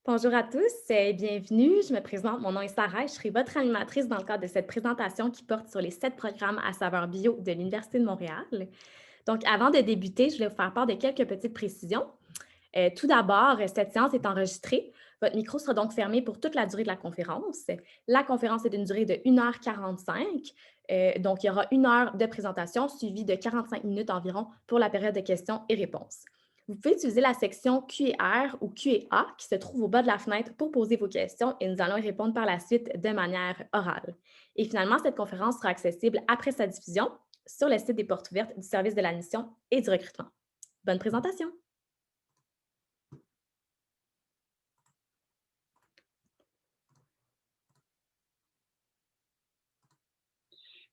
Bonjour à tous et bienvenue. Je me présente, mon nom est Sarah et je serai votre animatrice dans le cadre de cette présentation qui porte sur les 7 programmes à saveur bio de l'Université de Montréal. Donc, avant de débuter, je voulais vous faire part de quelques petites précisions. Tout d'abord, cette séance est enregistrée. Votre micro sera donc fermé pour toute la durée de la conférence. La conférence est d'une durée de 1h45. Donc, il y aura 1 heure de présentation suivie de 45 minutes environ pour la période de questions et réponses. Vous pouvez utiliser la section Q&R ou Q&A qui se trouve au bas de la fenêtre pour poser vos questions et nous allons y répondre par la suite de manière orale. Et finalement, cette conférence sera accessible après sa diffusion sur le site des portes ouvertes du service de l'admission et du recrutement. Bonne présentation!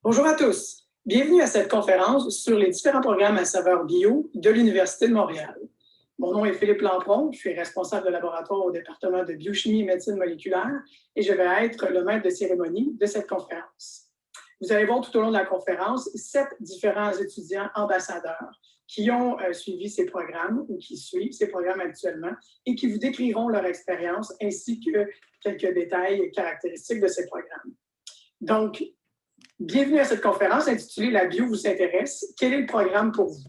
Bonjour à tous. Bienvenue à cette conférence sur les différents programmes à saveur bio de l'Université de Montréal. Mon nom est Philippe Lampron, je suis responsable de laboratoire au département de biochimie et médecine moléculaire et je vais être le maître de cérémonie de cette conférence. Vous allez voir tout au long de la conférence 7 différents étudiants ambassadeurs qui ont suivi ces programmes ou qui suivent ces programmes actuellement et qui vous décriront leur expérience ainsi que quelques détails caractéristiques de ces programmes. Donc, bienvenue à cette conférence intitulée « La bio vous intéresse. Quel est le programme pour vous? »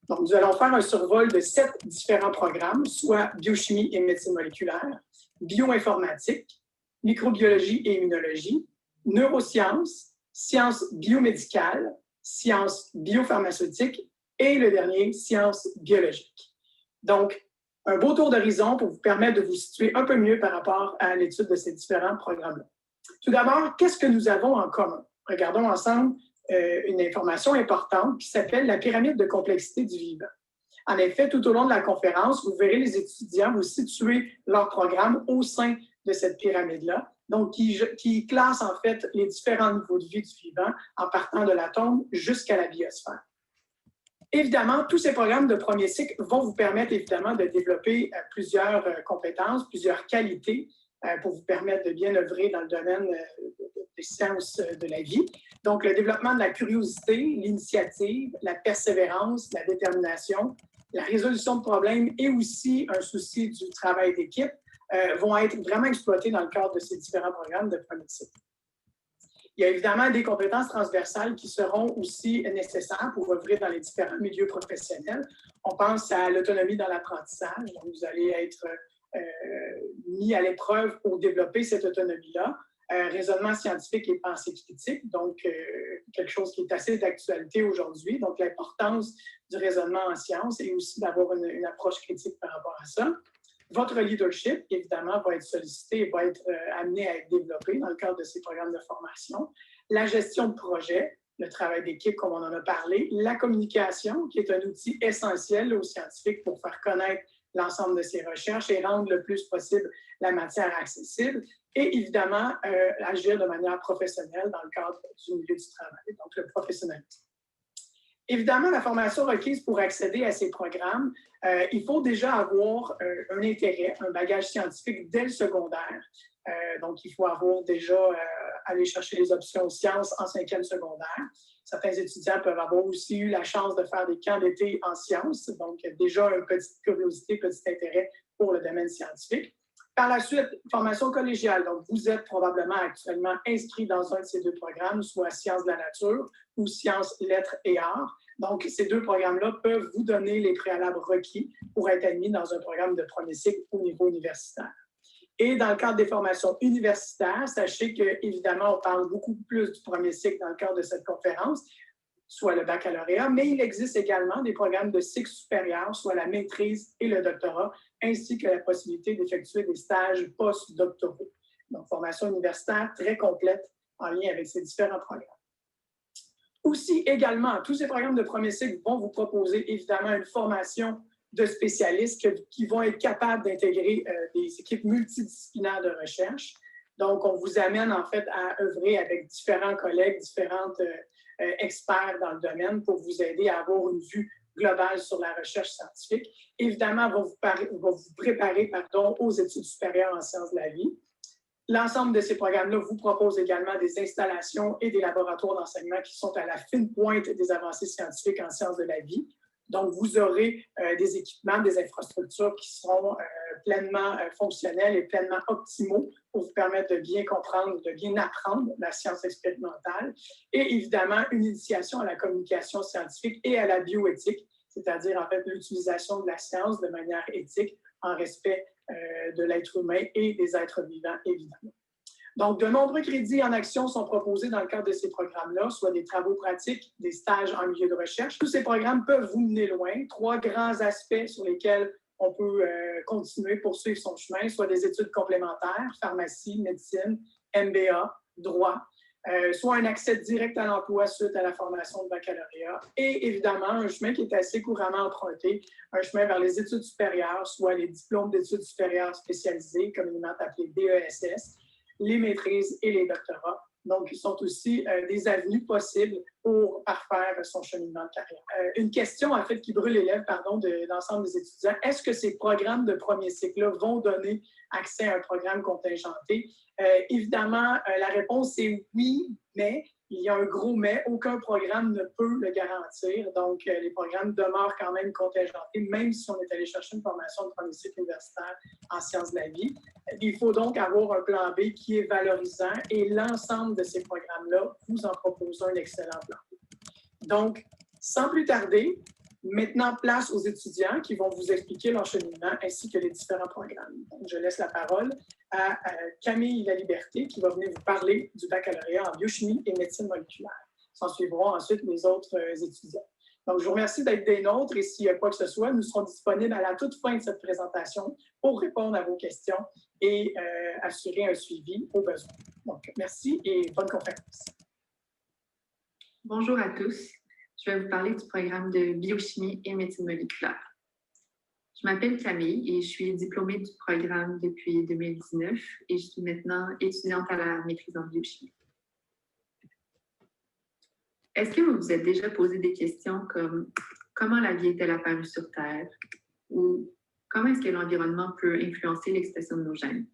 Donc, nous allons faire un survol de 7 différents programmes, soit biochimie et médecine moléculaire, bioinformatique, microbiologie et immunologie, neurosciences, sciences biomédicales, sciences biopharmaceutiques et le dernier, sciences biologiques. Donc, un beau tour d'horizon pour vous permettre de vous situer un peu mieux par rapport à l'étude de ces différents programmes-là. Tout d'abord, qu'est-ce que nous avons en commun? Regardons ensemble une information importante qui s'appelle la pyramide de complexité du vivant. En effet, tout au long de la conférence, vous verrez les étudiants vous situer leur programme au sein de cette pyramide-là, donc qui classe en fait les différents niveaux de vie du vivant en partant de l'atome jusqu'à la biosphère. Évidemment, tous ces programmes de premier cycle vont vous permettre évidemment de développer plusieurs compétences, plusieurs qualités pour vous permettre de bien œuvrer dans le domaine des sciences de la vie. Donc, le développement de la curiosité, l'initiative, la persévérance, la détermination, la résolution de problèmes et aussi un souci du travail d'équipe vont être vraiment exploités dans le cadre de ces différents programmes de premier cycle. Il y a évidemment des compétences transversales qui seront aussi nécessaires pour œuvrer dans les différents milieux professionnels. On pense à l'autonomie dans l'apprentissage. Donc, vous allez être mis à l'épreuve pour développer cette autonomie-là. Raisonnement scientifique et pensée critique, donc quelque chose qui est assez d'actualité aujourd'hui. Donc, l'importance du raisonnement en sciences et aussi d'avoir une approche critique par rapport à ça. Votre leadership, évidemment, va être sollicité et va être amené à être développé dans le cadre de ces programmes de formation. La gestion de projet, le travail d'équipe, comme on en a parlé. La communication, qui est un outil essentiel aux scientifiques pour faire connaître l'ensemble de ces recherches et rendre le plus possible la matière accessible. Et évidemment, agir de manière professionnelle dans le cadre du milieu du travail, donc le professionnalisme. Évidemment, la formation requise pour accéder à ces programmes, il faut déjà avoir un intérêt, un bagage scientifique dès le secondaire. Donc, il faut avoir déjà aller chercher les options sciences en 5e secondaire. Certains étudiants peuvent avoir aussi eu la chance de faire des camps d'été en sciences, donc déjà une petite curiosité, petit intérêt pour le domaine scientifique. Par la suite, formation collégiale. Donc, vous êtes probablement actuellement inscrit dans un de ces deux programmes, soit sciences de la nature ou sciences, lettres et arts. Donc, ces deux programmes-là peuvent vous donner les préalables requis pour être admis dans un programme de premier cycle au niveau universitaire. Et dans le cadre des formations universitaires, sachez qu'évidemment, on parle beaucoup plus du premier cycle dans le cadre de cette conférence, soit le baccalauréat, mais il existe également des programmes de cycle supérieur, soit la maîtrise et le doctorat, ainsi que la possibilité d'effectuer des stages post-doctoraux. Donc, formation universitaire très complète en lien avec ces différents programmes. Aussi, également, tous ces programmes de premier cycle vont vous proposer évidemment une formation de spécialistes qui vont être capables d'intégrer des équipes multidisciplinaires de recherche. Donc, on vous amène en fait à œuvrer avec différents collègues, différents experts dans le domaine pour vous aider à avoir une vue globale sur la recherche scientifique. Évidemment, va vous préparer aux études supérieures en sciences de la vie. L'ensemble de ces programmes-là vous propose également des installations et des laboratoires d'enseignement qui sont à la fine pointe des avancées scientifiques en sciences de la vie. Donc, vous aurez des équipements, des infrastructures qui seront pleinement fonctionnels et pleinement optimaux pour vous permettre de bien comprendre, de bien apprendre la science expérimentale et évidemment une initiation à la communication scientifique et à la bioéthique, c'est-à-dire en fait l'utilisation de la science de manière éthique en respect de l'être humain et des êtres vivants, évidemment. Donc, de nombreux crédits en action sont proposés dans le cadre de ces programmes-là, soit des travaux pratiques, des stages en milieu de recherche. Tous ces programmes peuvent vous mener loin. 3 grands aspects sur lesquels on peut continuer, poursuivre son chemin, soit des études complémentaires, pharmacie, médecine, MBA, droit, soit un accès direct à l'emploi suite à la formation de baccalauréat et évidemment un chemin qui est assez couramment emprunté, un chemin vers les études supérieures, soit les diplômes d'études supérieures spécialisées, communément appelés DESS, les maîtrises et les doctorats. Donc, ils sont aussi des avenues possibles pour parfaire son cheminement de carrière. Une question, en fait, qui brûle les lèvres, de l'ensemble des étudiants. Est-ce que ces programmes de premier cycle-là vont donner accès à un programme contingenté? Évidemment, la réponse est oui, mais il y a un gros mais. Aucun programme ne peut le garantir. Donc, les programmes demeurent quand même contingentés, même si on est allé chercher une formation de premier cycle universitaire en sciences de la vie. Il faut donc avoir un plan B qui est valorisant et l'ensemble de ces programmes-là vous en proposent un excellent plan B. Donc, sans plus tarder, maintenant place aux étudiants qui vont vous expliquer leur cheminement ainsi que les différents programmes. Donc, je laisse la parole à Camille Laliberté qui va venir vous parler du baccalauréat en biochimie et médecine moléculaire. S'en suivront ensuite les autres étudiants. Donc, je vous remercie d'être des nôtres et s'il y a quoi que ce soit, nous serons disponibles à la toute fin de cette présentation pour répondre à vos questions et assurer un suivi au besoin. Donc, merci et bonne conférence. Bonjour à tous. Je vais vous parler du programme de biochimie et médecine moléculaire. Je m'appelle Camille et je suis diplômée du programme depuis 2019 et je suis maintenant étudiante à la maîtrise en biochimie. Est-ce que vous vous êtes déjà posé des questions comme comment la vie est-elle apparue sur Terre ou comment est-ce que l'environnement peut influencer l'expression de nos gènes?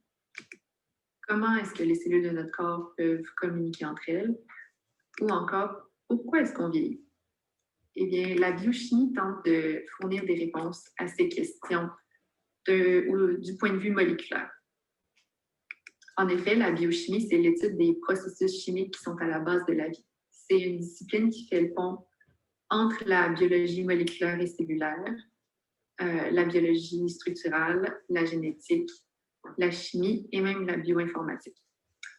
Comment est-ce que les cellules de notre corps peuvent communiquer entre elles? Ou encore, pourquoi est-ce qu'on vieillit? Eh bien, la biochimie tente de fournir des réponses à ces questions du point de vue moléculaire. En effet, la biochimie, c'est l'étude des processus chimiques qui sont à la base de la vie. C'est une discipline qui fait le pont entre la biologie moléculaire et cellulaire, la biologie structurale, la génétique, la chimie et même la bioinformatique.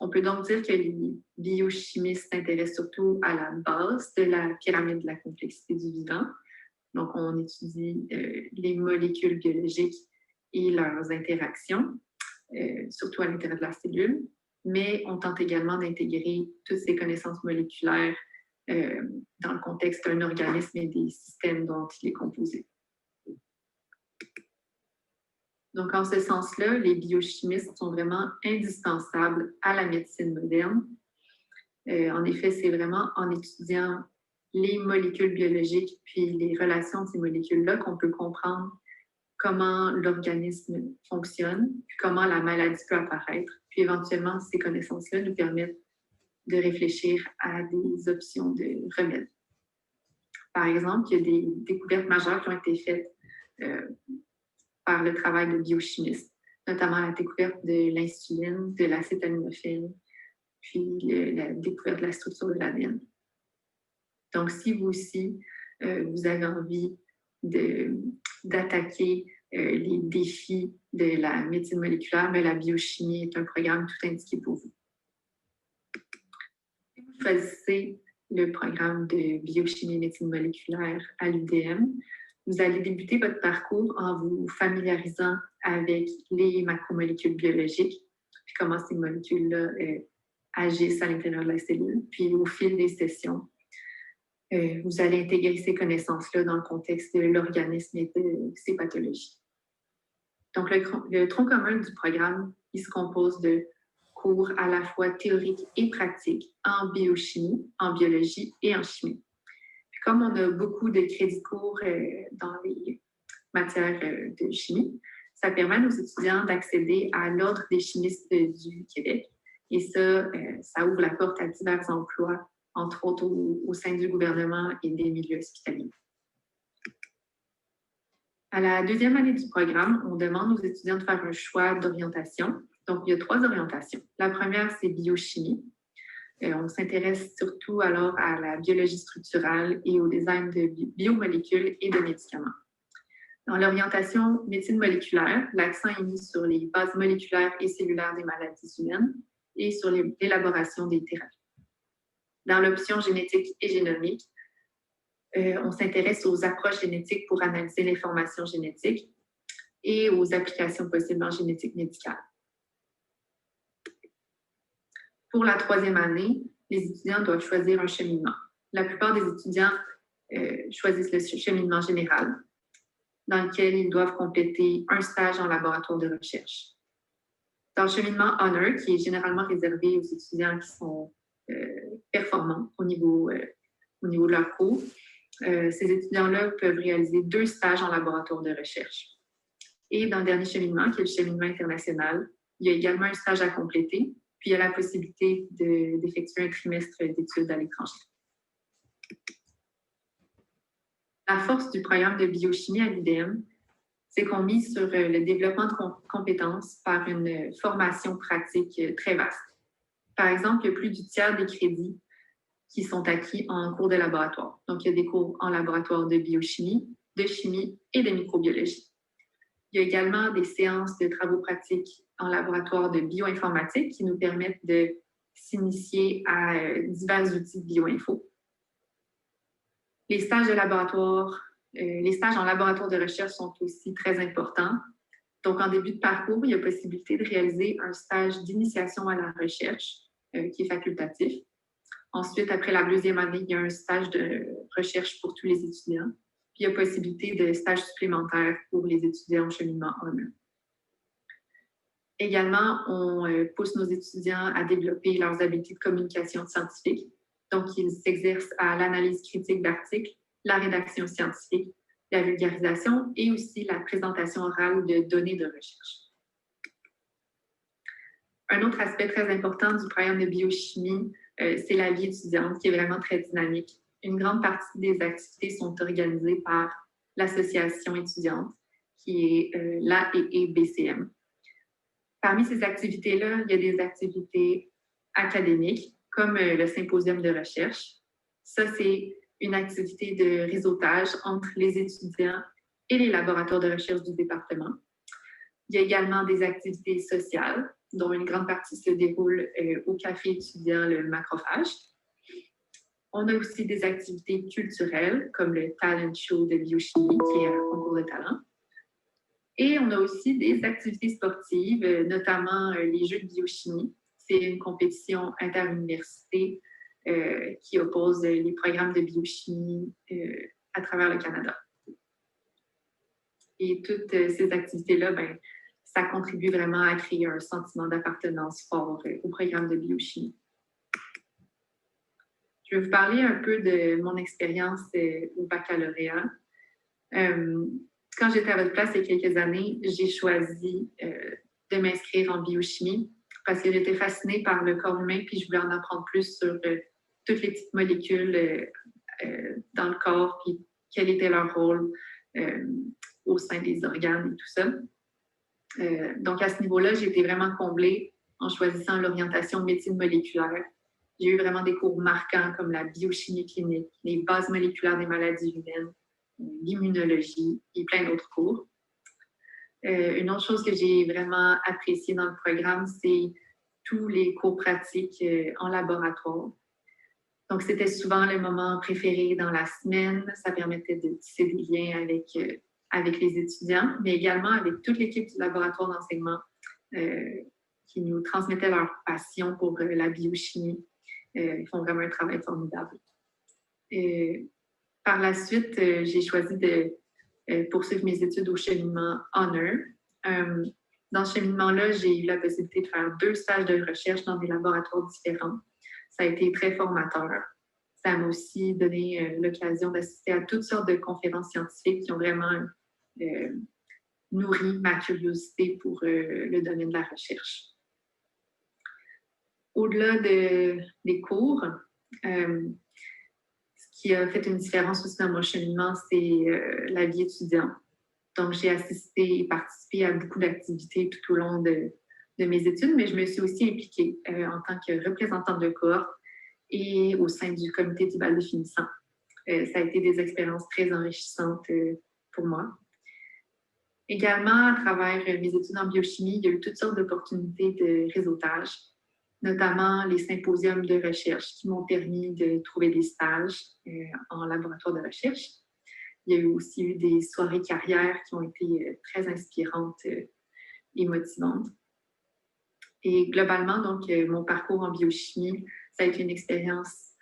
On peut donc dire que les biochimistes s'intéressent surtout à la base de la pyramide de la complexité du vivant. Donc, on étudie les molécules biologiques et leurs interactions, surtout à l'intérieur de la cellule, mais on tente également d'intégrer toutes ces connaissances moléculaires dans le contexte d'un organisme et des systèmes dont il est composé. Donc, en ce sens-là, les biochimistes sont vraiment indispensables à la médecine moderne. En effet, c'est vraiment en étudiant les molécules biologiques puis les relations de ces molécules-là qu'on peut comprendre comment l'organisme fonctionne, puis comment la maladie peut apparaître. Puis éventuellement, ces connaissances-là nous permettent de réfléchir à des options de remède. Par exemple, il y a des découvertes majeures qui ont été faites par le travail de biochimistes, notamment la découverte de l'insuline, de l'acétaminophène, puis la découverte de la structure de l'ADN. Donc, si vous aussi, vous avez envie d'attaquer les défis de la médecine moléculaire, mais la biochimie est un programme tout indiqué pour vous. Si vous choisissez le programme de biochimie et médecine moléculaire à l'UDM, vous allez débuter votre parcours en vous familiarisant avec les macromolécules biologiques, puis comment ces molécules-là agissent à l'intérieur de la cellule. Puis au fil des sessions, vous allez intégrer ces connaissances-là dans le contexte de l'organisme et de ses pathologies. Donc, le tronc commun du programme, il se compose de cours à la fois théoriques et pratiques en biochimie, en biologie et en chimie. Puis comme on a beaucoup de crédits courts dans les matières de chimie, ça permet à nos étudiants d'accéder à l'Ordre des chimistes du Québec. Et ça, ça ouvre la porte à divers emplois, entre autres au sein du gouvernement et des milieux hospitaliers. À la deuxième année du programme, on demande aux étudiants de faire un choix d'orientation. Donc, il y a 3 orientations. La première, c'est biochimie. On s'intéresse surtout alors à la biologie structurale et au design de biomolécules et de médicaments. Dans l'orientation médecine moléculaire, l'accent est mis sur les bases moléculaires et cellulaires des maladies humaines et sur l'élaboration des thérapies. Dans l'option génétique et génomique, on s'intéresse aux approches génétiques pour analyser l'information génétique et aux applications possibles en génétique médicale. Pour la 3e année, les étudiants doivent choisir un cheminement. La plupart des étudiants choisissent le cheminement général, dans lequel ils doivent compléter un stage en laboratoire de recherche. Dans le cheminement Honor, qui est généralement réservé aux étudiants qui sont performants au niveau de leur cours, ces étudiants-là peuvent réaliser 2 stages en laboratoire de recherche. Et dans le dernier cheminement, qui est le cheminement international, il y a également un stage à compléter, puis il y a la possibilité d'effectuer un trimestre d'études à l'étranger. La force du programme de biochimie à l'UDM, c'est qu'on mise sur le développement de compétences par une formation pratique très vaste. Par exemple, il y a plus du tiers des crédits qui sont acquis en cours de laboratoire. Donc, il y a des cours en laboratoire de biochimie, de chimie et de microbiologie. Il y a également des séances de travaux pratiques en laboratoire de bioinformatique qui nous permettent de s'initier à divers outils de bioinfo. Les stages en laboratoire de recherche sont aussi très importants. Donc, en début de parcours, il y a possibilité de réaliser un stage d'initiation à la recherche qui est facultatif. Ensuite, après la 2e année, il y a un stage de recherche pour tous les étudiants. Puis, il y a possibilité de stage supplémentaire pour les étudiants en cheminement 1. Également, on pousse nos étudiants à développer leurs habiletés de communication scientifique. Donc, ils s'exercent à l'analyse critique d'articles, la rédaction scientifique, la vulgarisation et aussi la présentation orale de données de recherche. Un autre aspect très important du programme de biochimie, c'est la vie étudiante qui est vraiment très dynamique. Une grande partie des activités sont organisées par l'association étudiante, qui est l'AEE-BCM. Parmi ces activités-là, il y a des activités académiques, comme le symposium de recherche. Ça, c'est une activité de réseautage entre les étudiants et les laboratoires de recherche du département. Il y a également des activités sociales, dont une grande partie se déroule au café étudiant Le Macrophage. On a aussi des activités culturelles, comme le talent show de biochimie, qui est un concours de talent. Et on a aussi des activités sportives, notamment les Jeux de biochimie. C'est une compétition interuniversité qui oppose les programmes de biochimie à travers le Canada. Et toutes ces activités-là, ça contribue vraiment à créer un sentiment d'appartenance fort au programme de biochimie. Je vais vous parler un peu de mon expérience au baccalauréat. Quand j'étais à votre place il y a quelques années, j'ai choisi de m'inscrire en biochimie parce que j'étais fascinée par le corps humain puis je voulais en apprendre plus sur toutes les petites molécules dans le corps puis quel était leur rôle au sein des organes et tout ça. Donc, à ce niveau-là, j'ai été vraiment comblée en choisissant l'orientation médecine moléculaire. J'ai eu vraiment des cours marquants comme la biochimie clinique, les bases moléculaires des maladies humaines, l'immunologie et plein d'autres cours. Une autre chose que j'ai vraiment appréciée dans le programme, c'est tous les cours pratiques en laboratoire. Donc, c'était souvent le moment préféré dans la semaine. Ça permettait de tisser des liens avec les étudiants, mais également avec toute l'équipe du laboratoire d'enseignement qui nous transmettait leur passion pour la biochimie. Ils font vraiment un travail formidable. Par la suite, j'ai choisi de poursuivre mes études au cheminement Honor. Dans ce cheminement-là, j'ai eu la possibilité de faire 2 stages de recherche dans des laboratoires différents. Ça a été très formateur. Ça m'a aussi donné l'occasion d'assister à toutes sortes de conférences scientifiques qui ont vraiment nourri ma curiosité pour le domaine de la recherche. Au-delà des cours, ce qui a fait une différence aussi dans mon cheminement, c'est la vie étudiante. Donc, j'ai assisté et participé à beaucoup d'activités tout au long de mes études, mais je me suis aussi impliquée en tant que représentante de cohorte et au sein du comité du bal de finissant. Ça a été des expériences très enrichissantes pour moi. Également, à travers mes études en biochimie, il y a eu toutes sortes d'opportunités de réseautage, notamment les symposiums de recherche qui m'ont permis de trouver des stages en laboratoire de recherche. Il y a eu aussi eu des soirées carrières qui ont été très inspirantes et motivantes. Et globalement, donc, mon parcours en biochimie, ça a été une expérience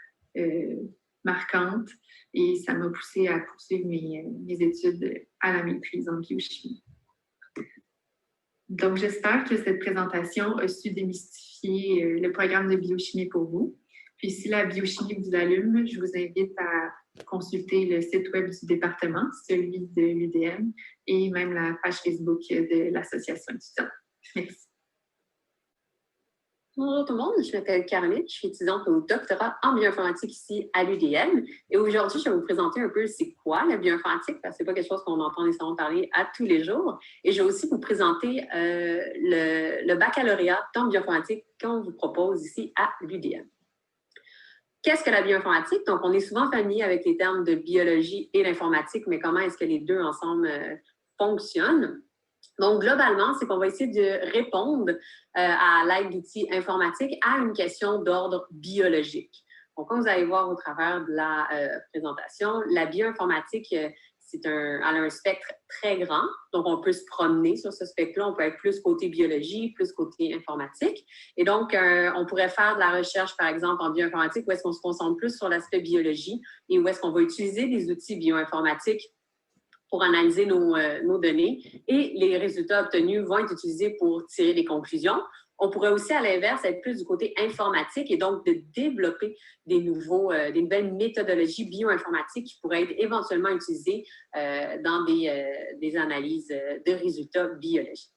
marquante et ça m'a poussée à poursuivre mes études à la maîtrise en biochimie. Donc, j'espère que cette présentation a su démystifier le programme de biochimie pour vous. Puis, si la biochimie vous allume, je vous invite à consulter le site web du département, celui de l'UDM, et même la page Facebook de l'association étudiante. Merci. Bonjour tout le monde, je m'appelle Caroline, je suis étudiante au doctorat en bioinformatique ici à l'UDM. Et aujourd'hui, je vais vous présenter un peu c'est quoi la bioinformatique, parce que ce n'est pas quelque chose qu'on entend nécessairement parler à tous les jours. Et je vais aussi vous présenter le baccalauréat en bioinformatique qu'on vous propose ici à l'UDM. Qu'est-ce que la bioinformatique? Donc, on est souvent familier avec les termes de biologie et l'informatique, mais comment est-ce que les deux ensemble fonctionnent? Donc, globalement, c'est qu'on va essayer de répondre à l'aide d'outils informatiques à une question d'ordre biologique. Donc, comme vous allez voir au travers de la présentation, la bioinformatique, elle a un spectre très grand. Donc, on peut se promener sur ce spectre-là. On peut être plus côté biologie, plus côté informatique. Et donc, on pourrait faire de la recherche, par exemple, en bioinformatique, où est-ce qu'on se concentre plus sur l'aspect biologie et où est-ce qu'on va utiliser des outils bioinformatiques pour analyser nos données et les résultats obtenus vont être utilisés pour tirer des conclusions. On pourrait aussi, à l'inverse, être plus du côté informatique et donc de développer des nouvelles méthodologies bioinformatiques qui pourraient être éventuellement utilisées dans des analyses de résultats biologiques.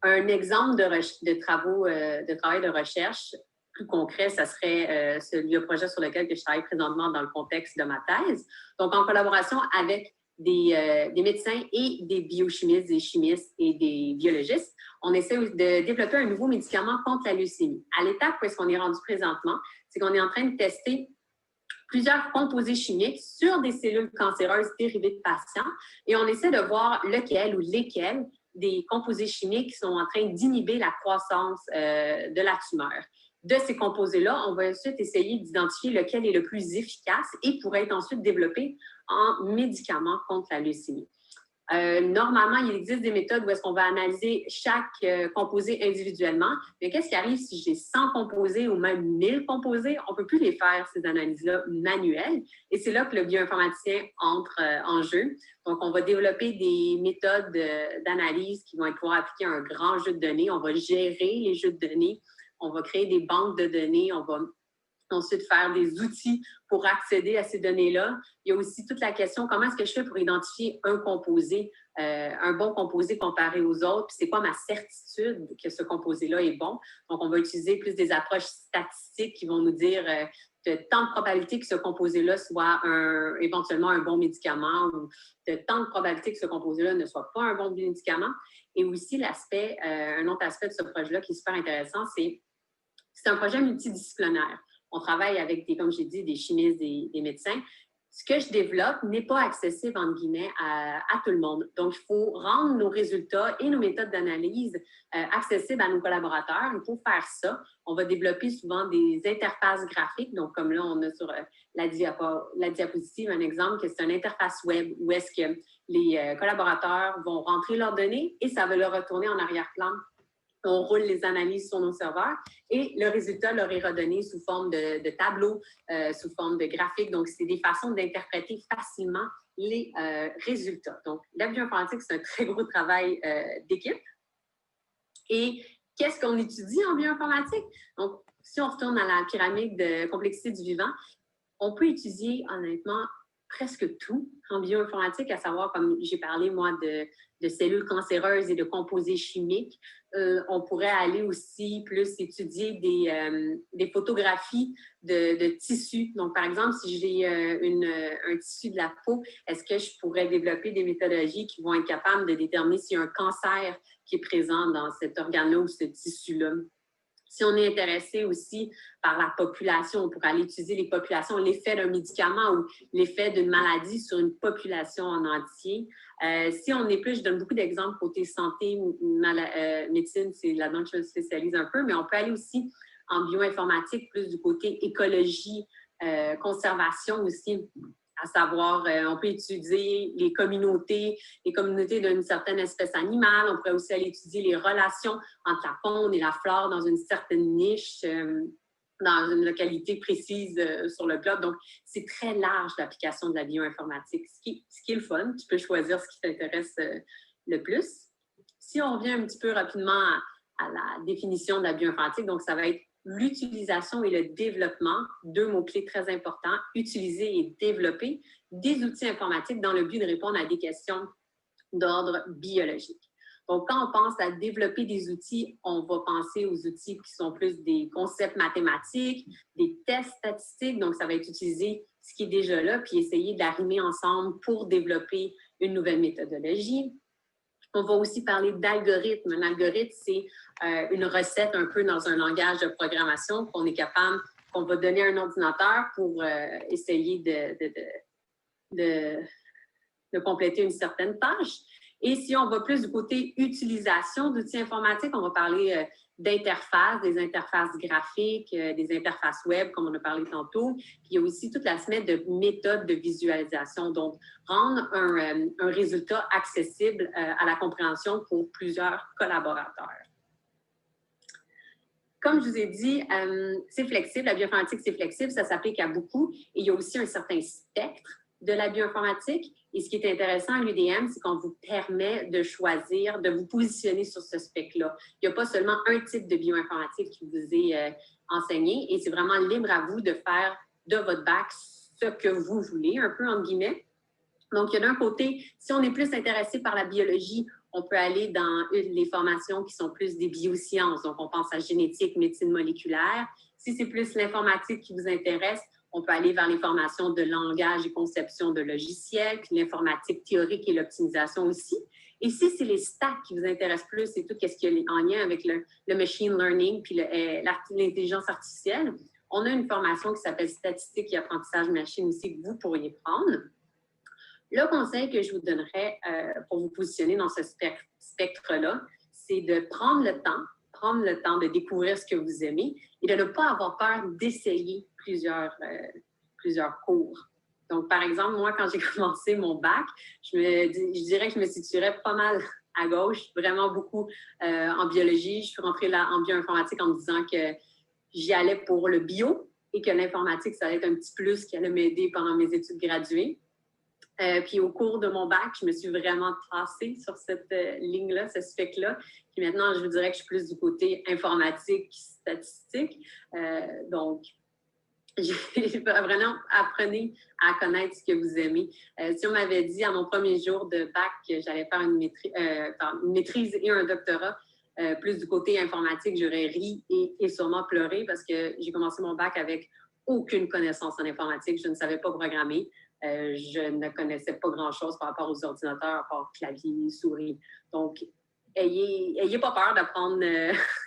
Un exemple de travail de recherche plus concret, ça serait le projet sur lequel je travaille présentement dans le contexte de ma thèse. Donc, en collaboration avec des médecins et des biochimistes, des chimistes et des biologistes, on essaie de développer un nouveau médicament contre la leucémie. À l'étape où est-ce qu'on est rendu présentement, c'est qu'on est en train de tester plusieurs composés chimiques sur des cellules cancéreuses dérivées de patients et on essaie de voir lequel ou lesquels des composés chimiques sont en train d'inhiber la croissance de la tumeur. De ces composés-là, on va ensuite essayer d'identifier lequel est le plus efficace et pourrait être ensuite développé en médicament contre la leucémie. Normalement, il existe des méthodes où est-ce qu'on va analyser chaque composé individuellement. Mais qu'est-ce qui arrive si j'ai 100 composés ou même 1000 composés? On ne peut plus les faire, ces analyses-là, manuelles. Et c'est là que le bioinformaticien entre en jeu. Donc, on va développer des méthodes d'analyse qui vont être pouvoir appliquer un grand jeu de données. On va gérer les jeux de données. On va créer des banques de données. On va ensuite faire des outils pour accéder à ces données-là. Il y a aussi toute la question, comment est-ce que je fais pour identifier un composé, un bon composé comparé aux autres, puis c'est quoi ma certitude que ce composé-là est bon. Donc, on va utiliser plus des approches statistiques qui vont nous dire de tant de probabilité que ce composé-là soit éventuellement un bon médicament ou de tant de probabilité que ce composé-là ne soit pas un bon médicament. Et aussi, un autre aspect de ce projet-là qui est super intéressant, c'est un projet multidisciplinaire. On travaille avec, comme j'ai dit, des chimistes, des médecins. Ce que je développe n'est pas accessible, entre guillemets, à tout le monde. Donc, il faut rendre nos résultats et nos méthodes d'analyse accessibles à nos collaborateurs. Et pour faire ça, on va développer souvent des interfaces graphiques. Donc, comme là, on a sur la diapositive un exemple que c'est une interface web où est-ce que les collaborateurs vont rentrer leurs données et ça va leur retourner en arrière-plan. On roule les analyses sur nos serveurs et le résultat leur est redonné sous forme de tableaux, sous forme de graphiques. Donc, c'est des façons d'interpréter facilement les résultats. Donc, la bioinformatique, c'est un très gros travail d'équipe. Et qu'est-ce qu'on étudie en bioinformatique? Donc, si on retourne à la pyramide de complexité du vivant, on peut étudier, honnêtement, presque tout en bioinformatique, à savoir, comme j'ai parlé, moi, de cellules cancéreuses et de composés chimiques. On pourrait aller aussi plus étudier des photographies de tissus. Donc, par exemple, si j'ai un tissu de la peau, est-ce que je pourrais développer des méthodologies qui vont être capables de déterminer s'il y a un cancer qui est présent dans cet organe-là ou ce tissu-là? Si on est intéressé aussi par la population, on pourrait aller étudier les populations, l'effet d'un médicament ou l'effet d'une maladie sur une population en entier. Si on est plus, je donne beaucoup d'exemples côté santé, médecine, c'est là-dedans que je me spécialise un peu, mais on peut aller aussi en bioinformatique, plus du côté écologie, conservation aussi. À savoir, on peut étudier les communautés d'une certaine espèce animale. On pourrait aussi aller étudier les relations entre la faune et la flore dans une certaine niche, dans une localité précise sur le globe. Donc, c'est très large l'application de la bioinformatique, ce qui est le fun. Tu peux choisir ce qui t'intéresse le plus. Si on revient un petit peu rapidement à la définition de la bioinformatique, donc ça va être l'utilisation et le développement, deux mots-clés très importants, utiliser et développer des outils informatiques dans le but de répondre à des questions d'ordre biologique. Donc, quand on pense à développer des outils, on va penser aux outils qui sont plus des concepts mathématiques, des tests statistiques. Donc, ça va être utiliser ce qui est déjà là, puis essayer d'arrimer ensemble pour développer une nouvelle méthodologie. On va aussi parler d'algorithme. Un algorithme, c'est une recette un peu dans un langage de programmation qu'on est capable, qu'on va donner à un ordinateur pour essayer de compléter une certaine tâche. Et si on va plus du côté utilisation d'outils informatiques, on va parler d'interfaces, des interfaces graphiques, des interfaces web, comme on a parlé tantôt. Puis il y a aussi toute la semaine de méthodes de visualisation, donc rendre un résultat accessible à la compréhension pour plusieurs collaborateurs. Comme je vous ai dit, c'est flexible, la bioinformatique, c'est flexible, ça s'applique à beaucoup. Et il y a aussi un certain spectre de la bioinformatique. Et ce qui est intéressant à l'UDM, c'est qu'on vous permet de choisir, de vous positionner sur ce spectre-là. Il n'y a pas seulement un type de bioinformatique qui vous est enseigné et c'est vraiment libre à vous de faire de votre bac ce que vous voulez, un peu entre guillemets. Donc, il y a d'un côté, si on est plus intéressé par la biologie, on peut aller dans les formations qui sont plus des biosciences. Donc, on pense à génétique, médecine moléculaire. Si c'est plus l'informatique qui vous intéresse, on peut aller vers les formations de langage et conception de logiciels, puis l'informatique théorique et l'optimisation aussi. Et si c'est les stats qui vous intéressent plus et tout ce qui est en lien avec le machine learning puis l'intelligence artificielle, on a une formation qui s'appelle statistique et apprentissage machine aussi que vous pourriez prendre. Le conseil que je vous donnerais pour vous positionner dans ce spectre-là, c'est de prendre le temps de découvrir ce que vous aimez et de ne pas avoir peur d'essayer plusieurs cours. Donc, par exemple, moi, quand j'ai commencé mon bac, je dirais que je me situerais pas mal à gauche, vraiment beaucoup en biologie. Je suis rentrée là en bioinformatique en me disant que j'y allais pour le bio et que l'informatique, ça allait être un petit plus qui allait m'aider pendant mes études graduées. Puis au cours de mon bac, je me suis vraiment tracée sur cette ligne-là, ce spectre-là. Puis maintenant, je vous dirais que je suis plus du côté informatique, statistique. Donc, vraiment, apprenez à connaître ce que vous aimez. Si on m'avait dit à mon premier jour de bac que j'allais faire une maîtrise et un doctorat, plus du côté informatique, j'aurais ri et sûrement pleuré parce que j'ai commencé mon bac avec aucune connaissance en informatique. Je ne savais pas programmer. Je ne connaissais pas grand-chose par rapport aux ordinateurs, à part clavier, souris. Donc, ayez pas peur d'apprendre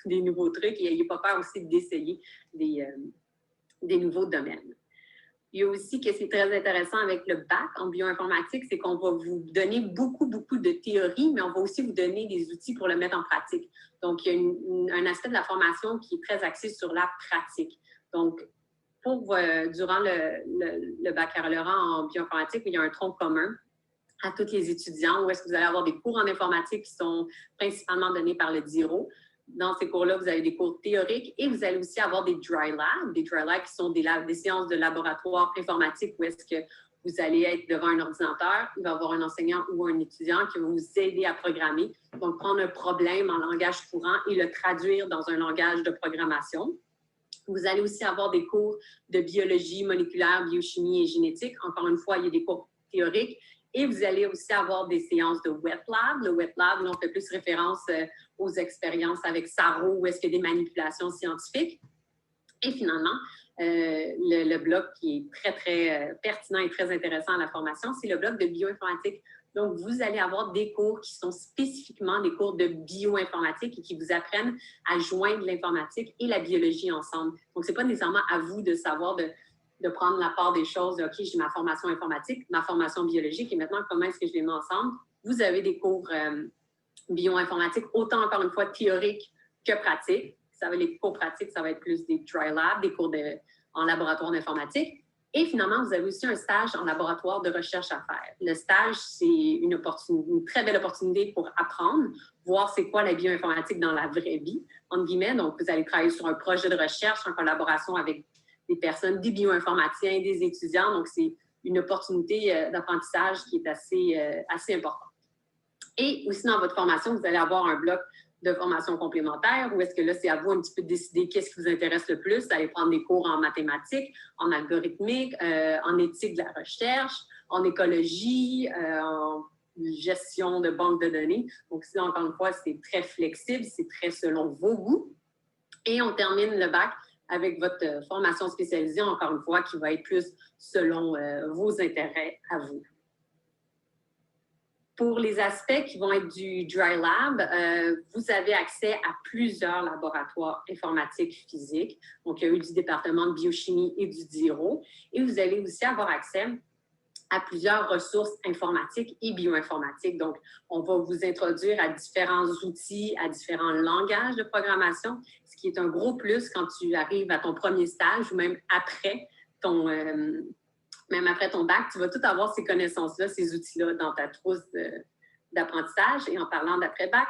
des nouveaux trucs et ayez pas peur aussi d'essayer des nouveaux domaines. Il y a aussi que c'est très intéressant avec le bac en bioinformatique, c'est qu'on va vous donner beaucoup de théorie, mais on va aussi vous donner des outils pour le mettre en pratique. Donc, il y a un aspect de la formation qui est très axé sur la pratique. Donc, durant le baccalauréat en bioinformatique, il y a un tronc commun à tous les étudiants où est-ce que vous allez avoir des cours en informatique qui sont principalement donnés par le DIRO. Dans ces cours-là, vous avez des cours théoriques et vous allez aussi avoir des dry labs qui sont des séances de laboratoire informatique où est-ce que vous allez être devant un ordinateur, il va y avoir un enseignant ou un étudiant qui va vous aider à programmer. Donc, prendre un problème en langage courant et le traduire dans un langage de programmation. Vous allez aussi avoir des cours de biologie moléculaire, biochimie et génétique. Encore une fois, il y a des cours théoriques. Et vous allez aussi avoir des séances de wet lab. Le wet lab, là, on fait plus référence aux expériences avec Saro, où est-ce qu'il y a des manipulations scientifiques. Et finalement, le bloc qui est très, très pertinent et très intéressant à la formation, c'est le bloc de bioinformatique. Donc, vous allez avoir des cours qui sont spécifiquement des cours de bioinformatique et qui vous apprennent à joindre l'informatique et la biologie ensemble. Donc, ce n'est pas nécessairement à vous de savoir de prendre la part des choses. OK, j'ai ma formation informatique, ma formation biologique et maintenant, comment est-ce que je les mets ensemble? Vous avez des cours bioinformatiques, autant encore une fois théoriques que pratiques. Les cours pratiques, ça va être plus des dry labs, des cours en laboratoire d'informatique. Et finalement, vous avez aussi un stage en laboratoire de recherche à faire. Le stage, c'est une très belle opportunité pour apprendre, voir c'est quoi la bioinformatique dans la vraie vie, entre guillemets. Donc, vous allez travailler sur un projet de recherche en collaboration avec des personnes, des bioinformaticiens, des étudiants. Donc, c'est une opportunité d'apprentissage qui est assez importante. Et aussi, dans votre formation, vous allez avoir un bloc de formation complémentaire où est-ce que là, c'est à vous un petit peu de décider qu'est-ce qui vous intéresse le plus. Vous allez prendre des cours en mathématiques, en algorithmique, en éthique de la recherche, en écologie, en gestion de banque de données. Donc, ça, encore une fois, c'est très flexible, c'est très selon vos goûts. Et on termine le bac avec votre formation spécialisée, encore une fois, qui va être plus selon vos intérêts à vous. Pour les aspects qui vont être du Dry Lab, vous avez accès à plusieurs laboratoires informatiques physiques. Donc, il y a eu du département de biochimie et du DIRO. Et vous allez aussi avoir accès à plusieurs ressources informatiques et bioinformatiques. Donc, on va vous introduire à différents outils, à différents langages de programmation, ce qui est un gros plus quand tu arrives à ton premier stage ou même après ton bac, tu vas tout avoir ces connaissances-là, ces outils-là dans ta trousse d'apprentissage. Et en parlant d'après-bac,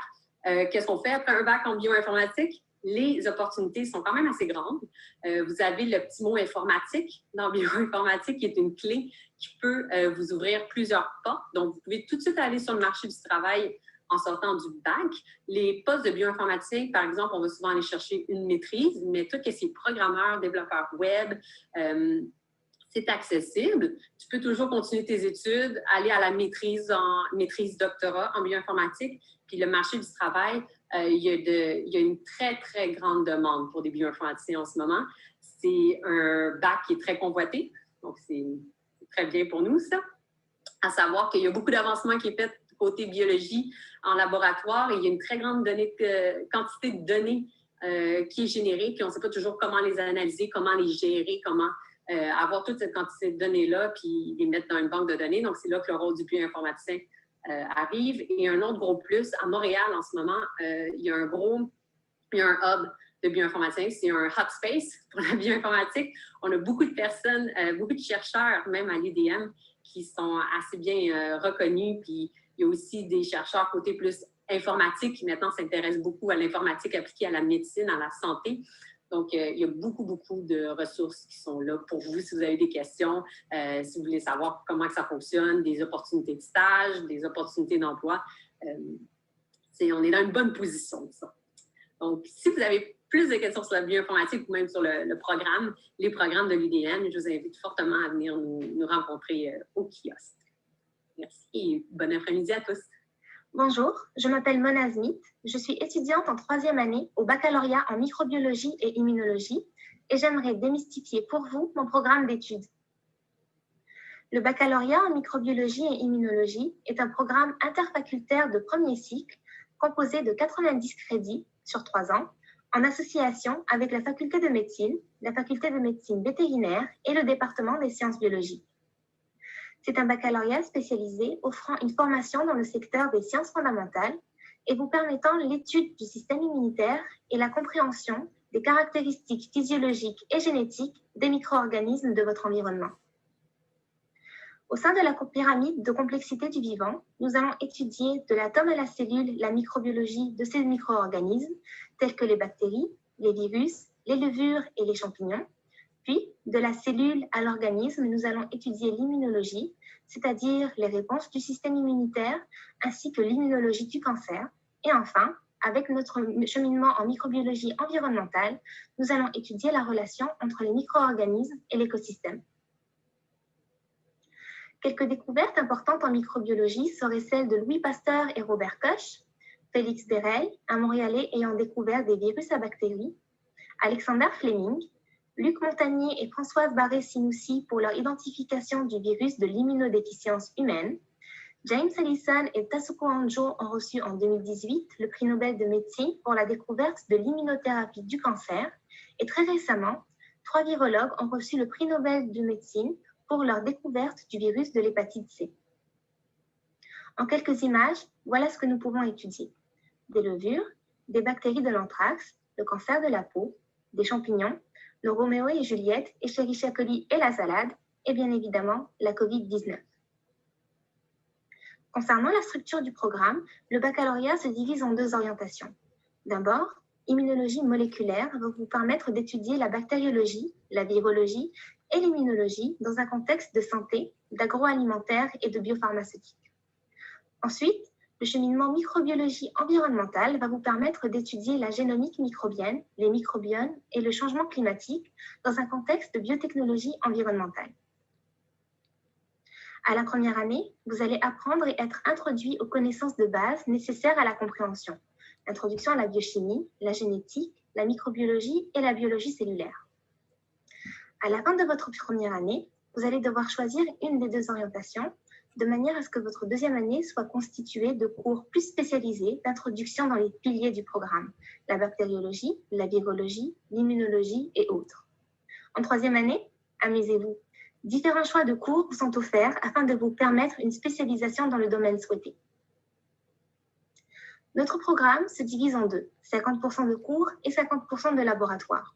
qu'est-ce qu'on fait après un bac en bioinformatique? Les opportunités sont quand même assez grandes. Vous avez le petit mot informatique dans bioinformatique qui est une clé qui peut vous ouvrir plusieurs portes. Donc, vous pouvez tout de suite aller sur le marché du travail en sortant du bac. Les postes de bioinformatique, par exemple, on va souvent aller chercher une maîtrise, mais tout ce qui est programmeur, développeur web, c'est accessible. Tu peux toujours continuer tes études, aller à la maîtrise doctorat en bioinformatique. Puis le marché du travail, il y a une très, très grande demande pour des bioinformaticiens en ce moment. C'est un bac qui est très convoité. Donc, c'est très bien pour nous, ça. À savoir qu'il y a beaucoup d'avancement qui est fait côté biologie en laboratoire et il y a une très grande quantité de données qui est générée. Puis on ne sait pas toujours comment les analyser, comment les gérer, comment avoir toute cette quantité de données-là, puis les mettre dans une banque de données. Donc, c'est là que le rôle du bioinformaticien arrive. Et un autre gros plus, à Montréal, en ce moment, il y a un hub de bioinformaticiens. C'est un hot space pour la bioinformatique. On a beaucoup de personnes, beaucoup de chercheurs, même à l'UDM, qui sont assez bien reconnus. Puis, il y a aussi des chercheurs côté plus informatique qui maintenant s'intéressent beaucoup à l'informatique appliquée à la médecine, à la santé. Donc, il y a beaucoup, beaucoup de ressources qui sont là pour vous si vous avez des questions, si vous voulez savoir comment que ça fonctionne, des opportunités de stage, des opportunités d'emploi. On est dans une bonne position, ça. Donc, si vous avez plus de questions sur la bioinformatique ou même sur les programmes de l'UDM, je vous invite fortement à venir nous rencontrer au kiosque. Merci et bon après-midi à tous. Bonjour, je m'appelle Mona Smith, je suis étudiante en 3e année au baccalauréat en microbiologie et immunologie et j'aimerais démystifier pour vous mon programme d'études. Le baccalauréat en microbiologie et immunologie est un programme interfacultaire de premier cycle composé de 90 crédits sur 3 ans en association avec la faculté de médecine, la faculté de médecine vétérinaire et le département des sciences biologiques. C'est un baccalauréat spécialisé offrant une formation dans le secteur des sciences fondamentales et vous permettant l'étude du système immunitaire et la compréhension des caractéristiques physiologiques et génétiques des micro-organismes de votre environnement. Au sein de la pyramide de complexité du vivant, nous allons étudier de l'atome à la cellule la microbiologie de ces micro-organismes tels que les bactéries, les virus, les levures et les champignons. Puis, de la cellule à l'organisme, nous allons étudier l'immunologie, c'est-à-dire les réponses du système immunitaire, ainsi que l'immunologie du cancer. Et enfin, avec notre cheminement en microbiologie environnementale, nous allons étudier la relation entre les micro-organismes et l'écosystème. Quelques découvertes importantes en microbiologie seraient celles de Louis Pasteur et Robert Koch, Félix Béreil, un Montréalais ayant découvert des virus à bactéries, Alexander Fleming, Luc Montagnier et Françoise Barré-Sinoussi pour leur identification du virus de l'immunodéficience humaine, James Allison et Tasuku Honjo ont reçu en 2018 le prix Nobel de médecine pour la découverte de l'immunothérapie du cancer et très récemment, 3 virologues ont reçu le prix Nobel de médecine pour leur découverte du virus de l'hépatite C. En quelques images, voilà ce que nous pouvons étudier. Des levures, des bactéries de l'anthrax, le cancer de la peau, des champignons, le Roméo et Juliette, Escherichia coli et la salade, et bien évidemment la COVID-19. Concernant la structure du programme, le baccalauréat se divise en 2 orientations. D'abord, immunologie moléculaire va vous permettre d'étudier la bactériologie, la virologie et l'immunologie dans un contexte de santé, d'agroalimentaire et de biopharmaceutique. Ensuite, le cheminement microbiologie environnementale va vous permettre d'étudier la génomique microbienne, les microbiomes et le changement climatique dans un contexte de biotechnologie environnementale. À la première année, vous allez apprendre et être introduit aux connaissances de base nécessaires à la compréhension. L'introduction à la biochimie, la génétique, la microbiologie et la biologie cellulaire. À la fin de votre première année, vous allez devoir choisir une des 2 orientations, de manière à ce que votre 2e année soit constituée de cours plus spécialisés d'introduction dans les piliers du programme, la bactériologie, la virologie, l'immunologie et autres. En 3e année, amusez-vous. Différents choix de cours vous sont offerts afin de vous permettre une spécialisation dans le domaine souhaité. Notre programme se divise en 2, 50% de cours et 50% de laboratoire.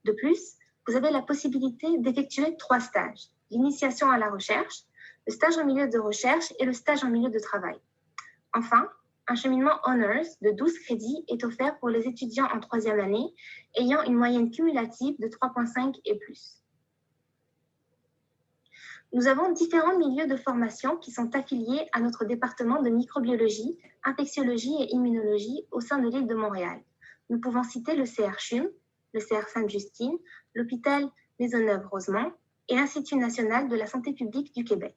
De plus, vous avez la possibilité d'effectuer 3 stages, l'initiation à la recherche, le stage en milieu de recherche et le stage en milieu de travail. Enfin, un cheminement Honors de 12 crédits est offert pour les étudiants en 3e année ayant une moyenne cumulative de 3,5 et plus. Nous avons différents milieux de formation qui sont affiliés à notre département de microbiologie, infectiologie et immunologie au sein de l'île de Montréal. Nous pouvons citer le CR CHUM, le CR Sainte-Justine, l'hôpital Maisonneuve-Rosemont et l'Institut national de la santé publique du Québec.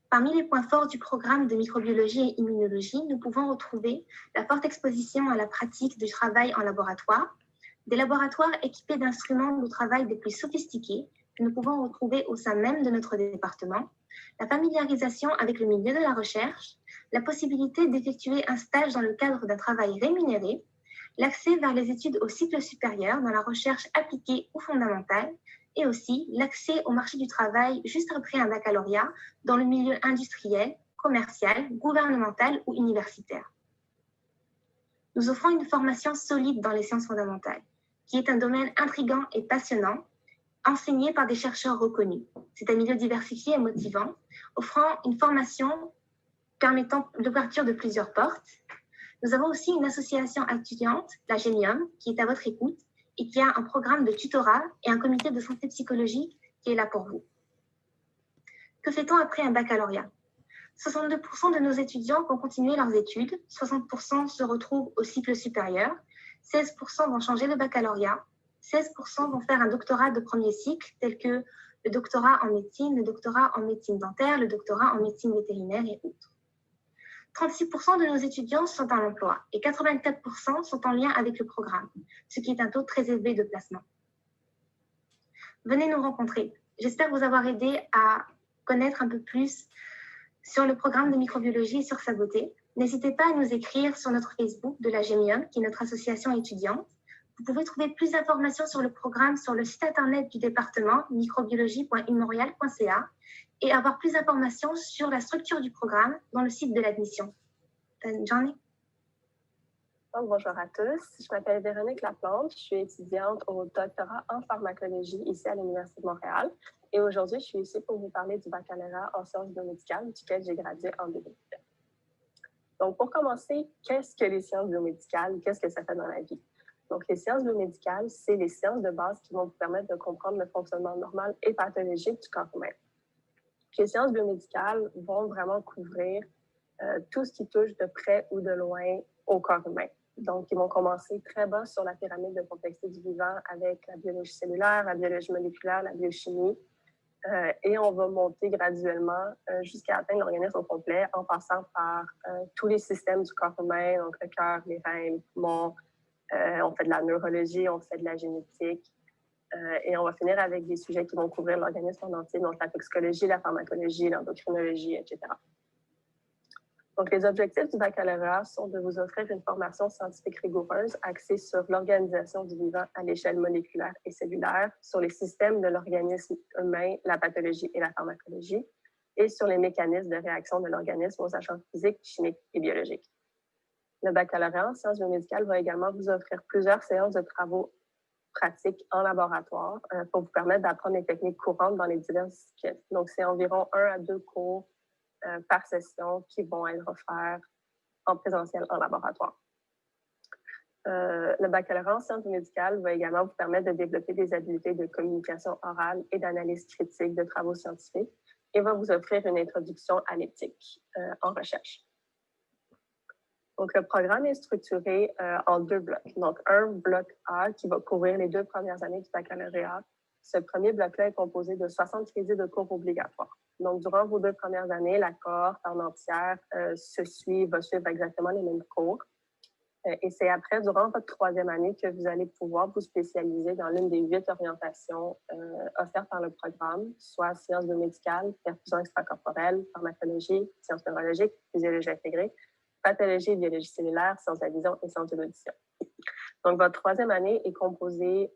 Parmi les points forts du programme de microbiologie et immunologie, nous pouvons retrouver la forte exposition à la pratique du travail en laboratoire, des laboratoires équipés d'instruments de travail des plus sophistiqués que nous pouvons retrouver au sein même de notre département, la familiarisation avec le milieu de la recherche, la possibilité d'effectuer un stage dans le cadre d'un travail rémunéré, l'accès vers les études au cycle supérieur dans la recherche appliquée ou fondamentale, et aussi l'accès au marché du travail juste après un baccalauréat dans le milieu industriel, commercial, gouvernemental ou universitaire. Nous offrons une formation solide dans les sciences fondamentales, qui est un domaine intriguant et passionnant, enseigné par des chercheurs reconnus. C'est un milieu diversifié et motivant, offrant une formation permettant l'ouverture de plusieurs portes. Nous avons aussi une association étudiante, la Génium, qui est à votre écoute et qui a un programme de tutorat et un comité de santé psychologique qui est là pour vous. Que fait-on après un baccalauréat? 62% de nos étudiants vont continuer leurs études, 60% se retrouvent au cycle supérieur, 16% vont changer de baccalauréat, 16% vont faire un doctorat de premier cycle, tel que le doctorat en médecine, le doctorat en médecine dentaire, le doctorat en médecine vétérinaire et autres. 36% de nos étudiants sont en emploi et 84% sont en lien avec le programme, ce qui est un taux très élevé de placement. Venez nous rencontrer. J'espère vous avoir aidé à connaître un peu plus sur le programme de microbiologie et sur sa beauté. N'hésitez pas à nous écrire sur notre Facebook de la Gémium, qui est notre association étudiante. Vous pouvez trouver plus d'informations sur le programme sur le site internet du département microbiologie.umontréal.ca et avoir plus d'informations sur la structure du programme dans le site de l'admission. Johnny? Donc, bonjour à tous, je m'appelle Véronique Laplante, je suis étudiante au doctorat en pharmacologie ici à l'Université de Montréal et aujourd'hui, je suis ici pour vous parler du baccalauréat en sciences biomédicales duquel j'ai gradué en 2008. Donc, pour commencer, qu'est-ce que les sciences biomédicales? Qu'est-ce que ça fait dans la vie? Donc, les sciences biomédicales, c'est les sciences de base qui vont vous permettre de comprendre le fonctionnement normal et pathologique du corps humain. Les sciences biomédicales vont vraiment couvrir tout ce qui touche de près ou de loin au corps humain. Donc, ils vont commencer très bas sur la pyramide de complexité du vivant avec la biologie cellulaire, la biologie moléculaire, la biochimie. Et on va monter graduellement jusqu'à atteindre l'organisme au complet en passant par tous les systèmes du corps humain, donc le cœur, les reins, les poumons. On fait de la neurologie, on fait de la génétique. Et on va finir avec des sujets qui vont couvrir l'organisme en entier, donc la toxicologie, la pharmacologie, l'endocrinologie, etc. Donc, les objectifs du baccalauréat sont de vous offrir une formation scientifique rigoureuse axée sur l'organisation du vivant à l'échelle moléculaire et cellulaire, sur les systèmes de l'organisme humain, la pathologie et la pharmacologie, et sur les mécanismes de réaction de l'organisme aux agents physiques, chimiques et biologiques. Le baccalauréat en sciences biomédicales va également vous offrir plusieurs séances de travaux pratiques en laboratoire pour vous permettre d'apprendre les techniques courantes dans les diverses disciplines. Donc, c'est environ 1 à 2 cours par session qui vont être offerts en présentiel en laboratoire. Le baccalauréat en sciences médicales va également vous permettre de développer des habiletés de communication orale et d'analyse critique de travaux scientifiques et va vous offrir une introduction à l'éthique en recherche. Donc, le programme est structuré en 2 blocs. Donc, un bloc A qui va couvrir les 2 premières années du baccalauréat. Ce premier bloc-là est composé de 60 crédits de cours obligatoires. Donc, durant vos 2 premières années, la cohorte en entière va suivre exactement les mêmes cours. Et c'est après, durant votre 3e année, que vous allez pouvoir vous spécialiser dans l'une des 8 orientations offertes par le programme, soit sciences biomédicales, perfusion extracorporelle, pharmacologie, sciences neurologiques, physiologie intégrée, pathologie et biologie cellulaire, sciences de la vision et sciences de l'audition. Donc, votre 3e année est composée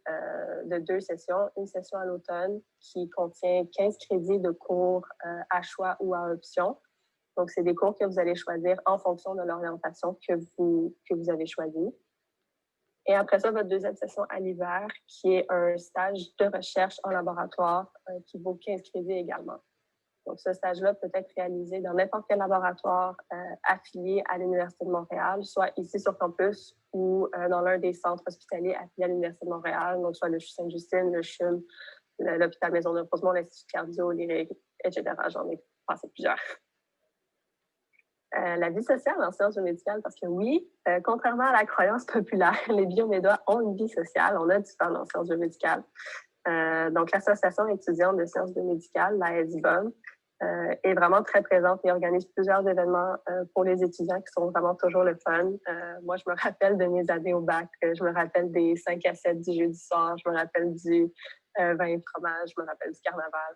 de 2 sessions. Une session à l'automne qui contient 15 crédits de cours à choix ou à option. Donc, c'est des cours que vous allez choisir en fonction de l'orientation que vous avez choisie. Et après ça, votre 2e session à l'hiver, qui est un stage de recherche en laboratoire qui vaut 15 crédits également. Donc, ce stage-là peut être réalisé dans n'importe quel laboratoire affilié à l'Université de Montréal, soit ici sur campus ou dans l'un des centres hospitaliers affiliés à l'Université de Montréal, donc soit le CHU Sainte-Justine, le CHUM, l'hôpital Maison de Rosemont, l'Institut cardio, l'IRIG, etc. J'en ai passé plusieurs. La vie sociale en sciences biomédicales, parce que oui, contrairement à la croyance populaire, les biomédois ont une vie sociale. On a du fun en sciences biomédicales. Donc, l'Association étudiante de sciences biomédicales, la SBOM, est vraiment très présente et organise plusieurs événements pour les étudiants qui sont vraiment toujours le fun. Moi, je me rappelle de mes années au bac. Je me rappelle des 5 à 7 du jeudi soir. Je me rappelle du vin et fromage. Je me rappelle du carnaval.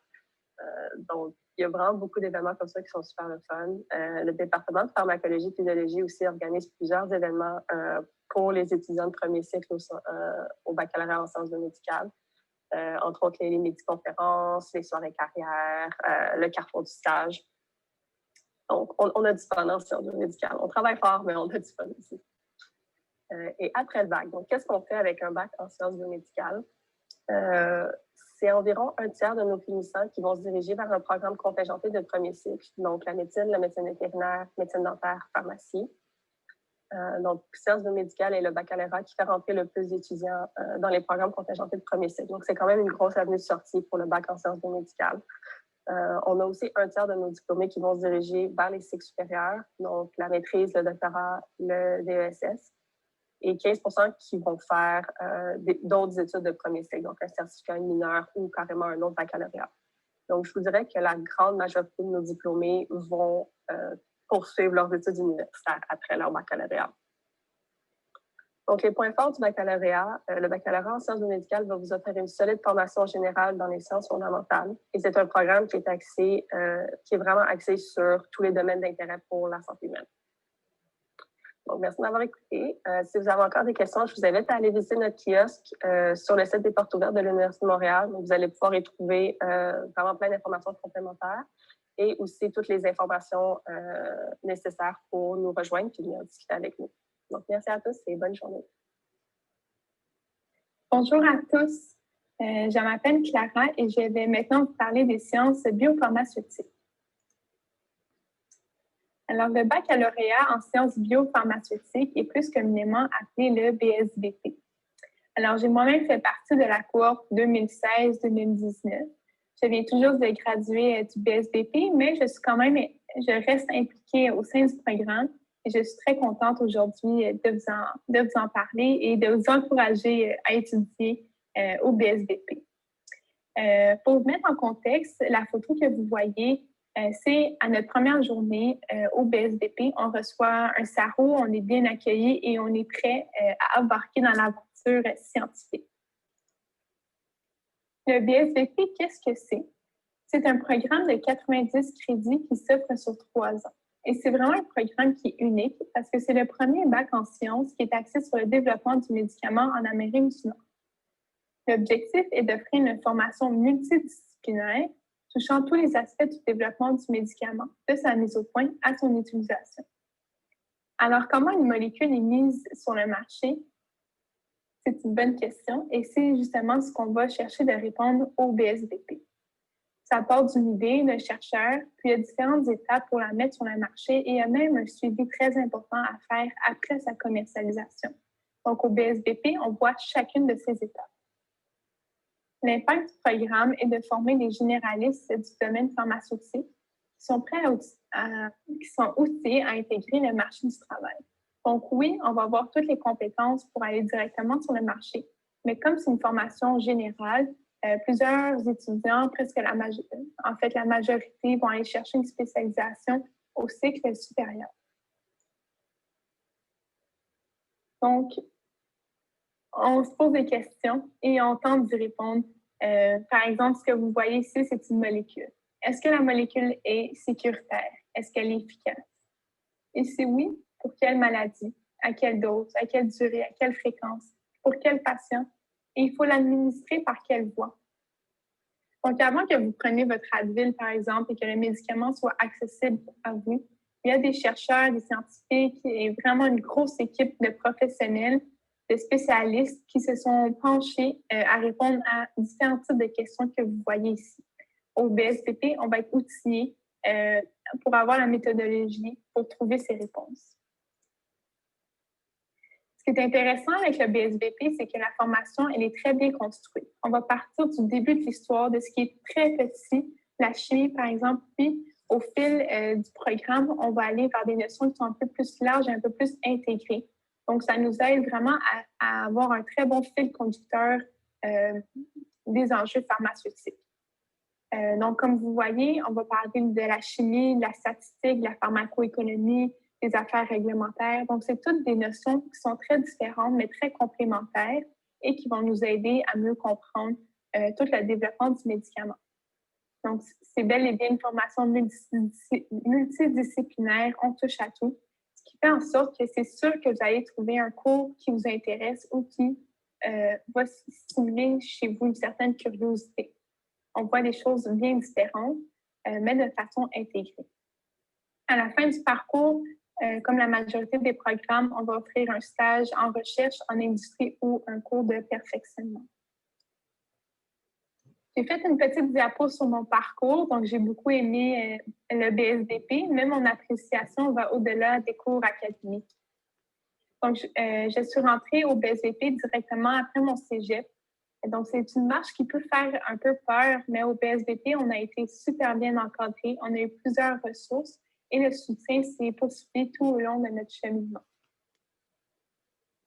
Donc, il y a vraiment beaucoup d'événements comme ça qui sont super le fun. Le département de pharmacologie et physiologie aussi organise plusieurs événements pour les étudiants de premier cycle au baccalauréat en sciences biomédicales. Entre autres les midi-conférences, les soirées carrières, le carrefour du stage. Donc, on a du fun en sciences biomédicales. On travaille fort, mais on a du fun aussi. Et après le bac, donc qu'est-ce qu'on fait avec un bac en sciences biomédicales? C'est environ 1/3 de nos finissants qui vont se diriger vers un programme contingenté de premier cycle, donc la médecine vétérinaire, médecine dentaire, pharmacie. Donc, sciences biomédicales est le baccalauréat qui fait rentrer le plus d'étudiants dans les programmes contingentés de premier cycle. Donc, c'est quand même une grosse avenue de sortie pour le bac en sciences biomédicales. On a aussi 1/3 de nos diplômés qui vont se diriger vers les cycles supérieurs, donc la maîtrise, le doctorat, le DESS, et 15% qui vont faire d'autres études de premier cycle, donc un certificat mineur ou carrément un autre baccalauréat. Donc, je vous dirais que la grande majorité de nos diplômés vont poursuivre leurs études universitaires après leur baccalauréat. Donc, les points forts du baccalauréat, le baccalauréat en sciences biomédicales va vous offrir une solide formation générale dans les sciences fondamentales. Et c'est un programme qui est vraiment axé sur tous les domaines d'intérêt pour la santé humaine. Donc, merci de m'avoir écouté. Si vous avez encore des questions, je vous invite à aller visiter notre kiosque sur le site des portes ouvertes de l'Université de Montréal. Donc, vous allez pouvoir y trouver vraiment plein d'informations complémentaires et aussi toutes les informations nécessaires pour nous rejoindre et venir discuter avec nous. Donc, merci à tous et bonne journée. Bonjour à tous. Je m'appelle Clara et je vais maintenant vous parler des sciences biopharmaceutiques. Alors, le baccalauréat en sciences biopharmaceutiques est plus communément appelé le BSBP. Alors, j'ai moi-même fait partie de la cohorte 2016-2019. Je viens toujours de graduer du BSBP, mais je suis quand même je reste impliquée au sein du programme et je suis très contente aujourd'hui de vous en parler et de vous encourager à étudier au BSVP. Pour vous mettre en contexte, la photo que vous voyez, c'est à notre première journée au BSVP. On reçoit un sarrau, on est bien accueillis et on est prêt à embarquer dans l'aventure scientifique. Le BSVP, qu'est-ce que c'est? C'est un programme de 90 crédits qui s'offre sur 3 ans. Et c'est vraiment un programme qui est unique parce que c'est le premier bac en sciences qui est axé sur le développement du médicament en Amérique du Nord. L'objectif est d'offrir une formation multidisciplinaire touchant tous les aspects du développement du médicament, de sa mise au point à son utilisation. Alors, comment une molécule est mise sur le marché? C'est une bonne question et c'est justement ce qu'on va chercher de répondre au BSVP. Ça part d'une idée d'un chercheur, puis il y a différentes étapes pour la mettre sur le marché et il y a même un suivi très important à faire après sa commercialisation. Donc, au BSVP, on voit chacune de ces étapes. L'impact du programme est de former des généralistes du domaine pharmaceutique qui sont prêts qui sont outillés à intégrer le marché du travail. Donc oui, on va avoir toutes les compétences pour aller directement sur le marché, mais comme c'est une formation générale, plusieurs étudiants, la majorité vont aller chercher une spécialisation au cycle supérieur. Donc, on se pose des questions et on tente d'y répondre. Par exemple, ce que vous voyez ici, c'est une molécule. Est-ce que la molécule est sécuritaire? Est-ce qu'elle est efficace? Et si oui, pour quelle maladie? À quelle dose? À quelle durée? À quelle fréquence? Pour quel patient? Et il faut l'administrer par quelle voie? Donc, avant que vous preniez votre Advil, par exemple, et que le médicament soit accessible à vous, il y a des chercheurs, des scientifiques et vraiment une grosse équipe de professionnels, de spécialistes qui se sont penchés à répondre à différents types de questions que vous voyez ici. Au BSVP, on va être outillés pour avoir la méthodologie pour trouver ces réponses. Ce qui est intéressant avec le BSVP, c'est que la formation, elle est très bien construite. On va partir du début de l'histoire, de ce qui est très petit, la chimie, par exemple, puis au fil du programme, on va aller vers des notions qui sont un peu plus larges et un peu plus intégrées. Donc, ça nous aide vraiment à avoir un très bon fil conducteur des enjeux pharmaceutiques. Donc, comme vous voyez, on va parler de la chimie, de la statistique, de la pharmacoéconomie, des affaires réglementaires. Donc, c'est toutes des notions qui sont très différentes, mais très complémentaires et qui vont nous aider à mieux comprendre tout le développement du médicament. Donc, c'est bel et bien une formation multidisciplinaire, on touche à tout, ce qui fait en sorte que c'est sûr que vous allez trouver un cours qui vous intéresse ou qui va stimuler chez vous une certaine curiosité. On voit des choses bien différentes, mais de façon intégrée. À la fin du parcours, comme la majorité des programmes, on va offrir un stage en recherche, en industrie ou un cours de perfectionnement. J'ai fait une petite diapo sur mon parcours, donc j'ai beaucoup aimé le BSVP, mais mon appréciation va au-delà des cours académiques. Donc, je suis rentrée au BSVP directement après mon cégep. Donc, c'est une marche qui peut faire un peu peur, mais au BSVP, on a été super bien encadrés. On a eu plusieurs ressources et le soutien s'est poursuivi tout au long de notre cheminement.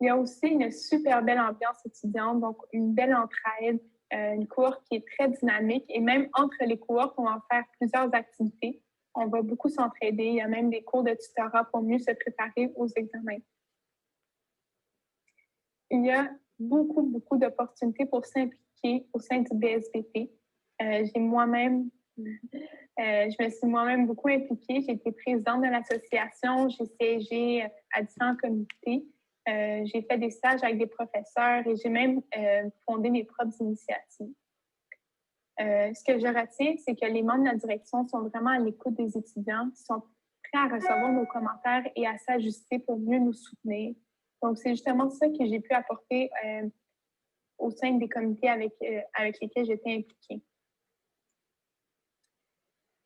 Il y a aussi une super belle ambiance étudiante, donc une belle entraide, une cohorte qui est très dynamique et même entre les cohortes, on va faire plusieurs activités. On va beaucoup s'entraider. Il y a même des cours de tutorat pour mieux se préparer aux examens. Il y a beaucoup d'opportunités pour s'impliquer au sein du BSVP. Je me suis moi-même beaucoup impliquée. J'ai été présidente de l'association, j'ai siégé à différents comités. J'ai fait des stages avec des professeurs et j'ai même fondé mes propres initiatives. Ce que je retiens, c'est que les membres de la direction sont vraiment à l'écoute des étudiants, qui sont prêts à recevoir nos commentaires et à s'ajuster pour mieux nous soutenir. Donc, c'est justement ça que j'ai pu apporter au sein des comités avec lesquels j'étais impliquée.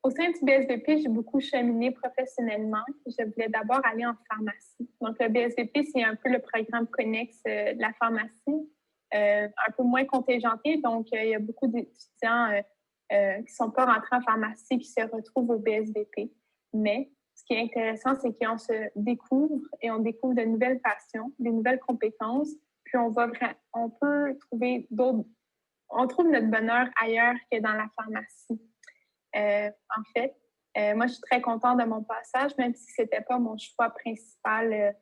Au sein du BSVP, j'ai beaucoup cheminé professionnellement. Je voulais d'abord aller en pharmacie. Donc, le BSVP, c'est un peu le programme connexe de la pharmacie, un peu moins contingenté. Donc, il y a beaucoup d'étudiants qui ne sont pas rentrés en pharmacie qui se retrouvent au BSVP. Mais ce qui est intéressant, c'est qu'on se découvre et on découvre de nouvelles passions, des nouvelles compétences, puis on peut trouver on trouve notre bonheur ailleurs que dans la pharmacie. En fait, moi, je suis très contente de mon passage, même si ce n'était pas mon choix principal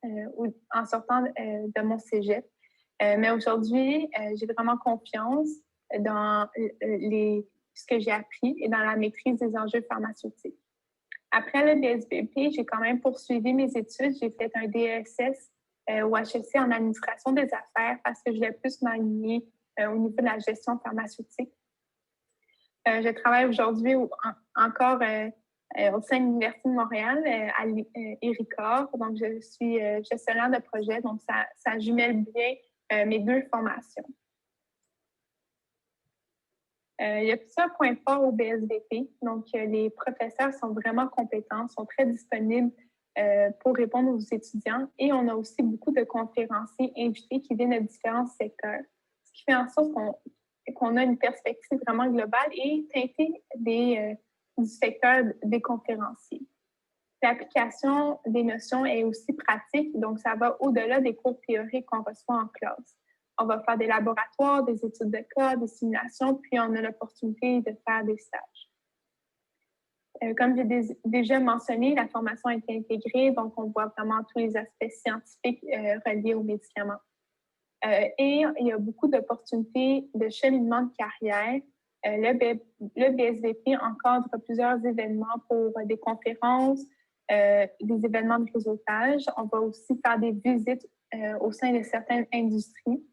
en sortant de mon cégep. Mais aujourd'hui, j'ai vraiment confiance dans ce que j'ai appris et dans la maîtrise des enjeux pharmaceutiques. Après le DSBP, j'ai quand même poursuivi mes études. J'ai fait un DESS au HEC en administration des affaires parce que je voulais plus m'aligner au niveau de la gestion pharmaceutique. Je travaille aujourd'hui encore au sein de l'Université de Montréal, à ERICOR. Donc, je suis gestionnaire de projet. Donc, ça jumelle bien mes deux formations. Il y a plusieurs points forts au BSBP. Donc, les professeurs sont vraiment compétents, sont très disponibles pour répondre aux étudiants. Et on a aussi beaucoup de conférenciers invités qui viennent de différents secteurs, ce qui fait en sorte qu'on a une perspective vraiment globale et teintée du secteur des conférenciers. L'application des notions est aussi pratique, donc ça va au-delà des cours théoriques qu'on reçoit en classe. On va faire des laboratoires, des études de cas, des simulations, puis on a l'opportunité de faire des stages. Comme j'ai déjà mentionné, la formation est intégrée, donc on voit vraiment tous les aspects scientifiques reliés aux médicaments. Et il y a beaucoup d'opportunités de cheminement de carrière. Le BSBP encadre plusieurs événements pour des conférences, des événements de réseautage. On va aussi faire des visites au sein de certaines industries.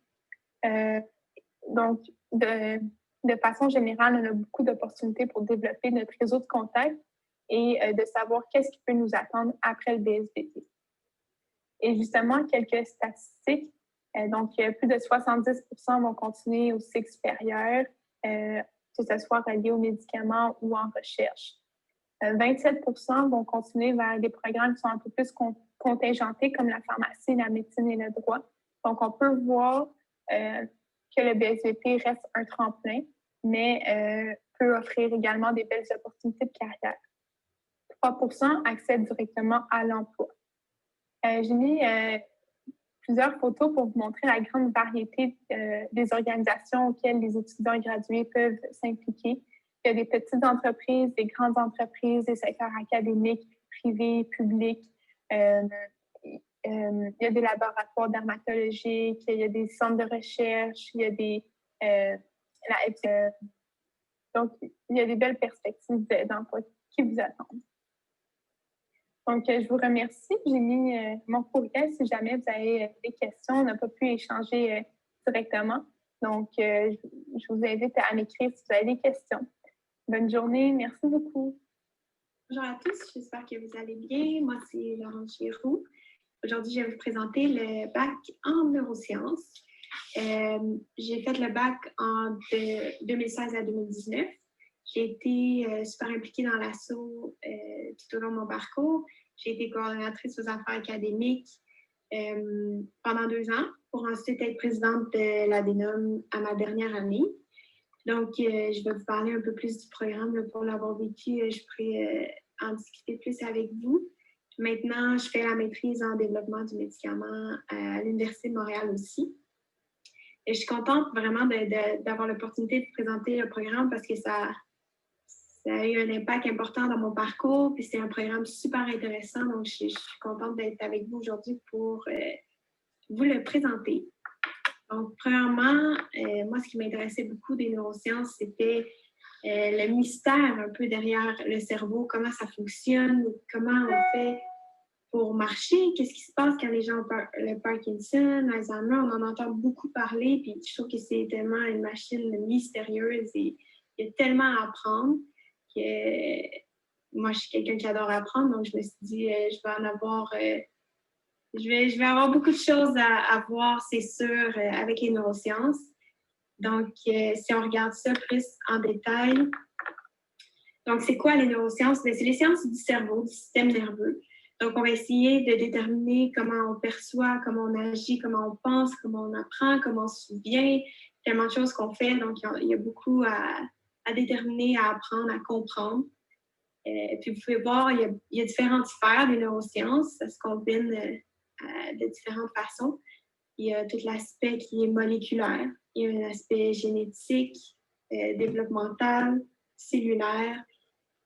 Donc, de façon générale, on a beaucoup d'opportunités pour développer notre réseau de contacts et de savoir qu'est-ce qui peut nous attendre après le BSBP. Et justement, quelques statistiques. Donc, plus de 70% vont continuer au cycle supérieur, que ce soit relié aux médicaments ou en recherche. 27% vont continuer vers des programmes qui sont un peu plus contingentés, comme la pharmacie, la médecine et le droit. Donc, on peut voir que le BSBP reste un tremplin, mais peut offrir également des belles opportunités de carrière. 3% accèdent directement à l'emploi. J'ai mis plusieurs photos pour vous montrer la grande variété des organisations auxquelles les étudiants gradués peuvent s'impliquer. Il y a des petites entreprises, des grandes entreprises, des secteurs académiques, privés, publics. Il y a des laboratoires dermatologiques, il y a des centres de recherche, il y a donc, il y a des belles perspectives d'emploi qui vous attendent. Donc, je vous remercie. J'ai mis mon courriel si jamais vous avez des questions. On n'a pas pu échanger directement. Donc, je vous invite à m'écrire si vous avez des questions. Bonne journée. Merci beaucoup. Bonjour à tous. J'espère que vous allez bien. Moi, c'est Laurence Giroux. Aujourd'hui, je vais vous présenter le bac en neurosciences. J'ai fait le bac en 2016 à 2019. J'ai été super impliquée dans l'ASSO tout au long de mon parcours. J'ai été coordonnatrice aux affaires académiques pendant 2 ans pour ensuite être présidente de l'ADENOM à ma dernière année. Donc, je vais vous parler un peu plus du programme. Là, pour l'avoir vécu, je pourrais en discuter plus avec vous. Maintenant, je fais la maîtrise en développement du médicament à l'Université de Montréal aussi. Et je suis contente vraiment d'avoir l'opportunité de présenter le programme parce que ça a eu un impact important dans mon parcours. Puis c'est un programme super intéressant. Donc, je suis contente d'être avec vous aujourd'hui pour vous le présenter. Donc, premièrement, moi, ce qui m'intéressait beaucoup des neurosciences, c'était le mystère un peu derrière le cerveau, comment ça fonctionne, comment on fait pour marcher, qu'est-ce qui se passe quand les gens ont le Parkinson, l'Alzheimer, on en entend beaucoup parler, puis je trouve que c'est tellement une machine mystérieuse et il y a tellement à apprendre que moi, je suis quelqu'un qui adore apprendre, donc je me suis dit, je vais en avoir... Je vais avoir beaucoup de choses à voir, c'est sûr, avec les neurosciences. Donc, si on regarde ça plus en détail, donc c'est quoi les neurosciences? Bien, c'est les sciences du cerveau, du système nerveux. Donc, on va essayer de déterminer comment on perçoit, comment on agit, comment on pense, comment on apprend, comment on se souvient, tellement de choses qu'on fait. Donc, il y a beaucoup à déterminer, à apprendre, à comprendre. Puis vous pouvez voir, il y a différentes sphères des neurosciences. Ça se combine de différentes façons. Il y a tout l'aspect qui est moléculaire. Il y a un aspect génétique, développemental, cellulaire,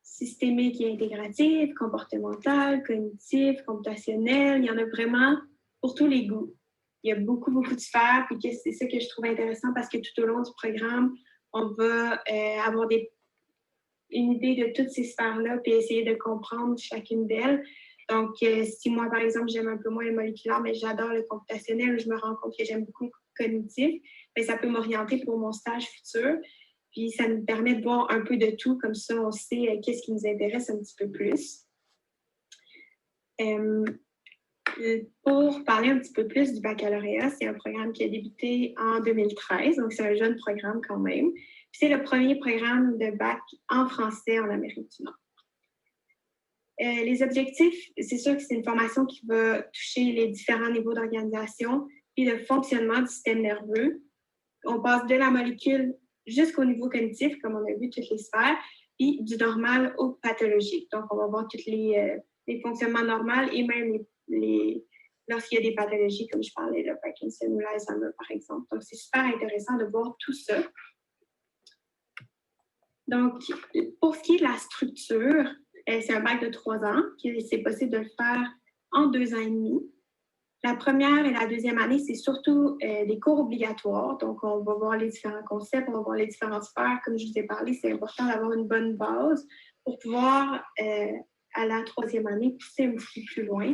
systémique et intégratif, comportemental, cognitif, computationnel. Il y en a vraiment pour tous les goûts. Il y a beaucoup, beaucoup de sphères. Puis c'est ça que je trouve intéressant parce que tout au long du programme, on va avoir une idée de toutes ces sphères-là puis essayer de comprendre chacune d'elles. Donc, si moi, par exemple, j'aime un peu moins le moléculaire, mais j'adore le computationnel, je me rends compte que j'aime beaucoup le cognitif, bien, ça peut m'orienter pour mon stage futur. Puis, ça nous permet de voir un peu de tout, comme ça, on sait qu'est-ce qui nous intéresse un petit peu plus. Pour parler un petit peu plus du baccalauréat, c'est un programme qui a débuté en 2013, donc c'est un jeune programme quand même. C'est le premier programme de bac en français en Amérique du Nord. Les objectifs, c'est sûr que c'est une formation qui va toucher les différents niveaux d'organisation et le fonctionnement du système nerveux. On passe de la molécule jusqu'au niveau cognitif, comme on a vu toutes les sphères, puis du normal au pathologique. Donc, on va voir tous les fonctionnements normaux et même lorsqu'il y a des pathologies, comme je parlais, le Parkinson ou l'Alzheimer, par exemple. Donc, c'est super intéressant de voir tout ça. Donc, pour ce qui est de la structure, c'est un bac de 3 ans, c'est possible de le faire en 2 ans et demi. La première et la deuxième année, c'est surtout des cours obligatoires. Donc, on va voir les différents concepts, on va voir les différentes sphères. Comme je vous ai parlé, c'est important d'avoir une bonne base pour pouvoir, à la 3e année, pousser un petit peu plus loin.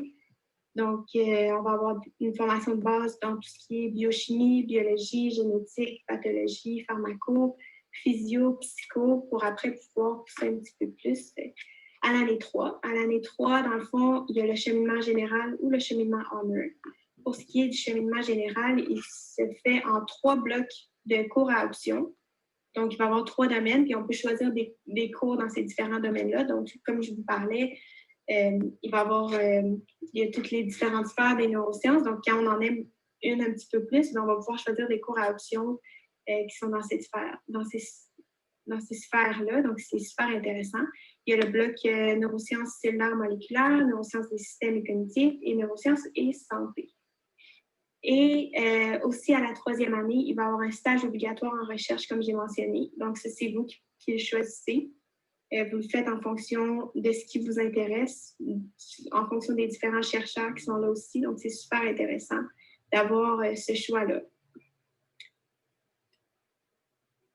Donc, on va avoir une formation de base dans tout ce qui est biochimie, biologie, génétique, pathologie, pharmaco, physio, psycho, pour après pouvoir pousser un petit peu plus à l'année 3. À l'année 3, dans le fond, il y a le cheminement général ou le cheminement honor. Pour ce qui est du cheminement général, il se fait en 3 blocs de cours à option. Donc, il va y avoir 3 domaines, puis on peut choisir des cours dans ces différents domaines-là. Donc, comme je vous parlais, il va y avoir il y a toutes les différentes sphères des neurosciences. Donc, quand on en aime une un petit peu plus, on va pouvoir choisir des cours à option qui sont dans ces sphères-là. Donc, c'est super intéressant. Il y a le bloc neurosciences cellulaires moléculaires, neurosciences des systèmes et cognitifs et neurosciences et santé. Et aussi, à la 3e année, il va y avoir un stage obligatoire en recherche, comme j'ai mentionné. Donc, ça, c'est vous qui le choisissez. Vous le faites en fonction de ce qui vous intéresse, en fonction des différents chercheurs qui sont là aussi. Donc, c'est super intéressant d'avoir ce choix-là.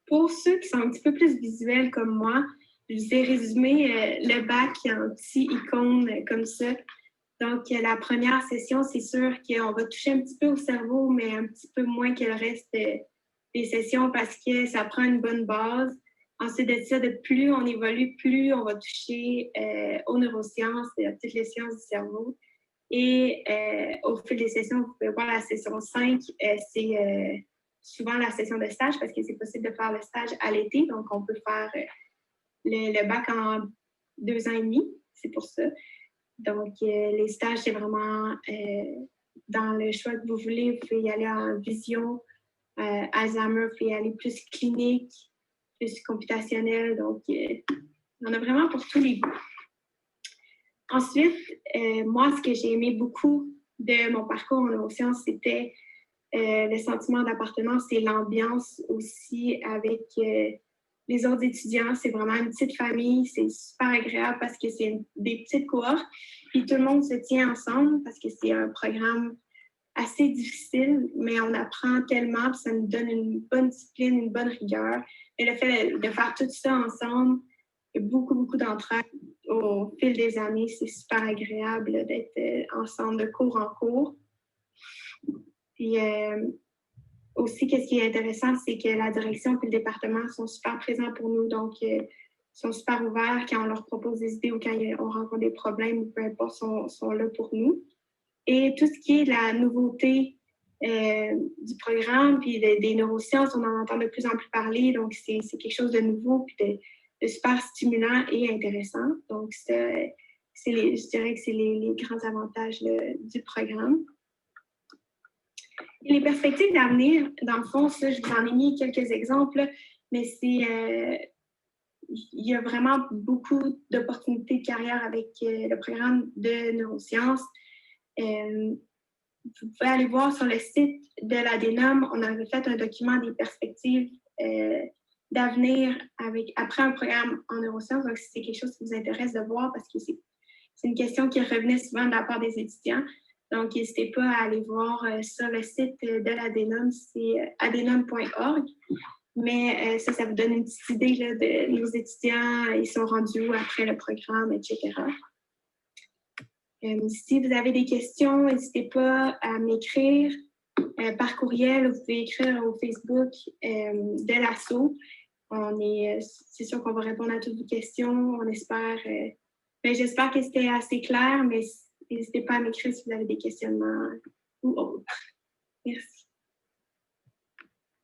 Pour ceux qui sont un petit peu plus visuels comme moi, je vous ai résumé le bac en petites icônes comme ça. Donc, la première session, c'est sûr qu'on va toucher un petit peu au cerveau, mais un petit peu moins que le reste des sessions parce que ça prend une bonne base. Ensuite de ça, de plus on évolue, plus on va toucher aux neurosciences et à toutes les sciences du cerveau. Et au fil des sessions, vous pouvez voir la session 5, c'est souvent la session de stage parce que c'est possible de faire le stage à l'été. Donc, on peut faire le bac en 2 ans et demi, c'est pour ça. Donc, les stages, c'est vraiment dans le choix que vous voulez. Vous pouvez y aller en vision, Alzheimer, vous pouvez y aller plus clinique, plus computationnel. Donc, on a vraiment pour tous les goûts. Ensuite, moi, ce que j'ai aimé beaucoup de mon parcours en neurosciences, c'était le sentiment d'appartenance et l'ambiance aussi avec les autres étudiants. C'est vraiment une petite famille. C'est super agréable parce que c'est des petites cohortes. Puis tout le monde se tient ensemble parce que c'est un programme assez difficile, mais on apprend tellement, puis ça nous donne une bonne discipline, une bonne rigueur. Et le fait de faire tout ça ensemble, il y a beaucoup, beaucoup d'entraide au fil des années. C'est super agréable d'être ensemble de cours en cours. Puis aussi, qu'est-ce qui est intéressant, c'est que la direction et le département sont super présents pour nous. Donc, ils sont super ouverts quand on leur propose des idées ou quand on rencontre des problèmes, ou peu importe, sont là pour nous. Et tout ce qui est de la nouveauté du programme, puis des neurosciences, on en entend de plus en plus parler. Donc, c'est quelque chose de nouveau, puis de super stimulant et intéressant. Donc, je dirais que c'est les grands avantages du programme. Et les perspectives d'avenir, dans le fond, ça, je vous en ai mis quelques exemples, mais c'est il y a vraiment beaucoup d'opportunités de carrière avec le programme de neurosciences. Vous pouvez aller voir sur le site de l'ADENOM, on avait fait un document des perspectives d'avenir après un programme en neurosciences. Donc, si c'est quelque chose qui vous intéresse de voir, parce que c'est une question qui revenait souvent de la part des étudiants. Donc, n'hésitez pas à aller voir sur le site de l'ADENOM, c'est adenom.org. Mais ça vous donne une petite idée là, de nos étudiants, ils sont rendus où après le programme, etc. Si vous avez des questions, n'hésitez pas à m'écrire par courriel. Vous pouvez écrire au Facebook de l'ASSO. C'est sûr qu'on va répondre à toutes vos questions. On espère. J'espère que c'était assez clair, mais n'hésitez pas à m'écrire si vous avez des questionnements ou autres. Merci.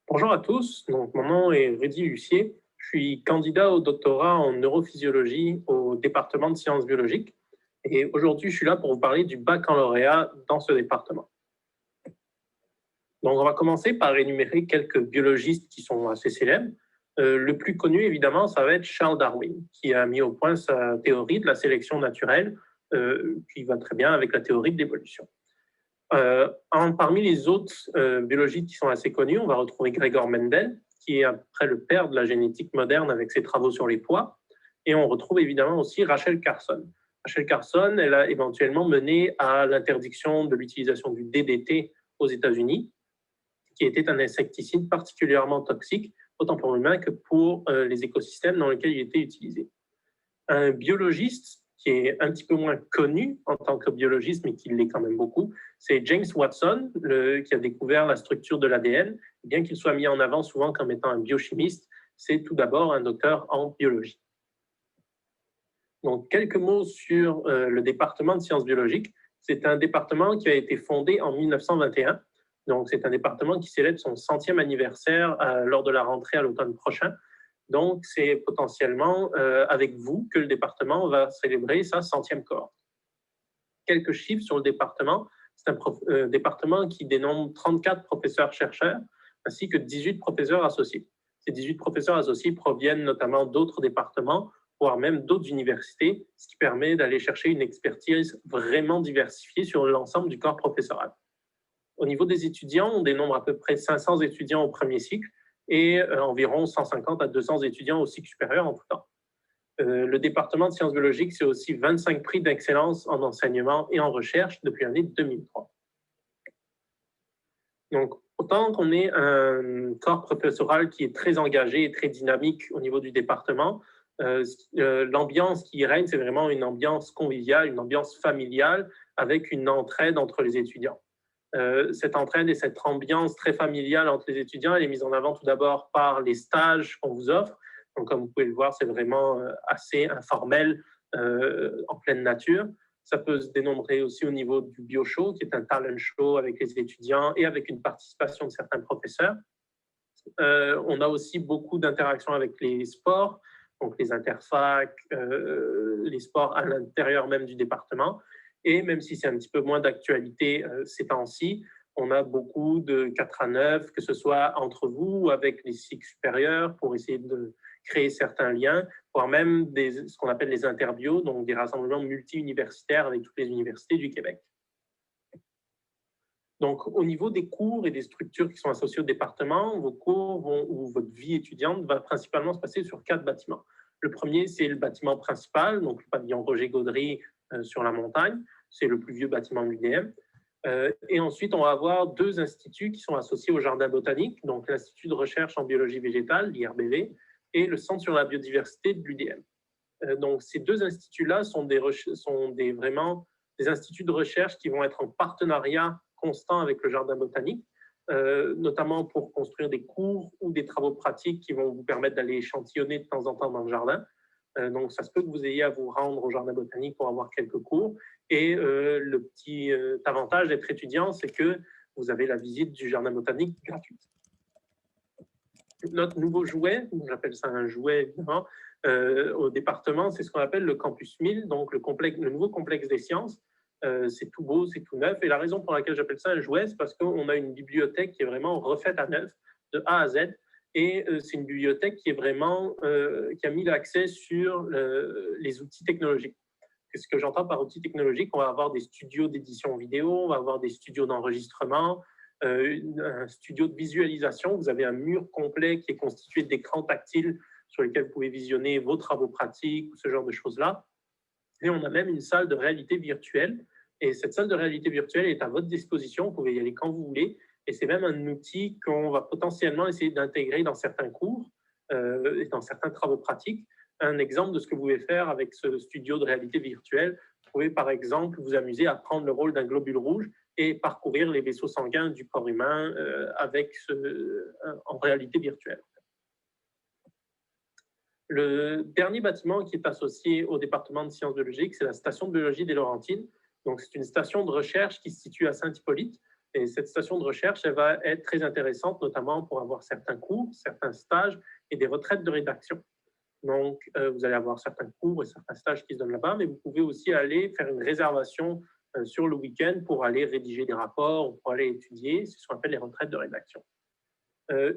Bonjour à tous, donc, mon nom est Rudy Lucier. Je suis candidat au doctorat en neurophysiologie au département de sciences biologiques. Et aujourd'hui, je suis là pour vous parler du baccalauréat dans ce département. Donc, on va commencer par énumérer quelques biologistes qui sont assez célèbres. Le plus connu, évidemment, ça va être Charles Darwin, qui a mis au point sa théorie de la sélection naturelle, qui va très bien avec la théorie de l'évolution. Parmi les autres biologistes qui sont assez connus, on va retrouver Gregor Mendel, qui est après le père de la génétique moderne avec ses travaux sur les pois. Et on retrouve évidemment aussi Rachel Carson. Rachel Carson, elle a éventuellement mené à l'interdiction de l'utilisation du DDT aux États-Unis, qui était un insecticide particulièrement toxique, autant pour l'humain que pour les écosystèmes dans lesquels il était utilisé. Un biologiste qui est un petit peu moins connu en tant que biologiste, mais qui l'est quand même beaucoup, c'est James Watson, qui a découvert la structure de l'ADN. Bien qu'il soit mis en avant souvent comme étant un biochimiste, c'est tout d'abord un docteur en biologie. Donc, quelques mots sur le département de sciences biologiques. C'est un département qui a été fondé en 1921. Donc, c'est un département qui célèbre son 100e anniversaire lors de la rentrée à l'automne prochain. Donc, c'est potentiellement avec vous que le département va célébrer sa 100e cohorte. Quelques chiffres sur le département. C'est un département qui dénombre 34 professeurs-chercheurs ainsi que 18 professeurs associés. Ces 18 professeurs associés proviennent notamment d'autres départements, voire même d'autres universités, ce qui permet d'aller chercher une expertise vraiment diversifiée sur l'ensemble du corps professoral. Au niveau des étudiants, on dénombre à peu près 500 étudiants au premier cycle et environ 150 à 200 étudiants au cycle supérieur en tout temps. Le département de sciences biologiques, c'est aussi 25 prix d'excellence en enseignement et en recherche depuis l'année 2003. Donc, autant qu'on est un corps professoral qui est très engagé et très dynamique au niveau du département, l'ambiance qui y règne, c'est vraiment une ambiance conviviale, une ambiance familiale avec une entraide entre les étudiants. Cette entraide et cette ambiance très familiale entre les étudiants, elle est mise en avant tout d'abord par les stages qu'on vous offre. Donc, comme vous pouvez le voir, c'est vraiment assez informel en pleine nature. Ça peut se dénombrer aussi au niveau du bio-show, qui est un talent show avec les étudiants et avec une participation de certains professeurs. On a aussi beaucoup d'interactions avec les sports, donc les interfacs, les sports à l'intérieur même du département. Et même si c'est un petit peu moins d'actualité ces temps-ci, on a beaucoup de 4 à 9, que ce soit entre vous ou avec les cycles supérieurs pour essayer de créer certains liens, voire même ce qu'on appelle les interbios, donc des rassemblements multi-universitaires avec toutes les universités du Québec. Donc, au niveau des cours et des structures qui sont associées au département, vos cours ou votre vie étudiante va principalement se passer sur 4 bâtiments. Le premier, c'est le bâtiment principal, donc le pavillon Roger Gaudry sur la montagne. C'est le plus vieux bâtiment de l'UDM. Et ensuite, on va avoir 2 instituts qui sont associés au jardin botanique, donc l'Institut de recherche en biologie végétale, l'IRBV, et le Centre sur la biodiversité de l'UDM. Donc, ces 2 instituts-là sont vraiment des instituts de recherche qui vont être en partenariat constant avec le jardin botanique, notamment pour construire des cours ou des travaux pratiques qui vont vous permettre d'aller échantillonner de temps en temps dans le jardin. Donc, ça se peut que vous ayez à vous rendre au jardin botanique pour avoir quelques cours. Et le petit avantage d'être étudiant, c'est que vous avez la visite du jardin botanique gratuite. Notre nouveau jouet, j'appelle ça un jouet évidemment, au département, c'est ce qu'on appelle le Campus 1000, donc le nouveau complexe des sciences. C'est tout beau, c'est tout neuf. Et la raison pour laquelle j'appelle ça un jouet, c'est parce qu'on a une bibliothèque qui est vraiment refaite à neuf, de A à Z. Et c'est une bibliothèque qui est vraiment, qui a mis l'accès sur les outils technologiques. Ce que j'entends par outils technologiques, on va avoir des studios d'édition vidéo, on va avoir des studios d'enregistrement, un studio de visualisation. Vous avez un mur complet qui est constitué d'écrans tactiles sur lesquels vous pouvez visionner vos travaux pratiques ou ce genre de choses-là. Et on a même une salle de réalité virtuelle. Et cette salle de réalité virtuelle est à votre disposition. Vous pouvez y aller quand vous voulez. Et c'est même un outil qu'on va potentiellement essayer d'intégrer dans certains cours et dans certains travaux pratiques. Un exemple de ce que vous pouvez faire avec ce studio de réalité virtuelle, vous pouvez par exemple vous amuser à prendre le rôle d'un globule rouge et parcourir les vaisseaux sanguins du corps humain en réalité virtuelle. Le dernier bâtiment qui est associé au département de sciences biologiques, c'est la station de biologie des Laurentines. Donc, c'est une station de recherche qui se situe à Saint-Hippolyte. Et cette station de recherche, elle va être très intéressante, notamment pour avoir certains cours, certains stages et des retraites de rédaction. Donc, vous allez avoir certains cours et certains stages qui se donnent là-bas, mais vous pouvez aussi aller faire une réservation sur le week-end pour aller rédiger des rapports, pour aller étudier. C'est ce qu'on appelle les retraites de rédaction.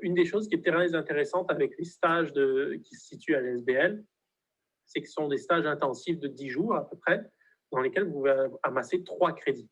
Une des choses qui est très intéressante avec les stages qui se situent à l'SBL, c'est que ce sont des stages intensifs de 10 jours à peu près, dans lesquels vous pouvez amasser 3 crédits.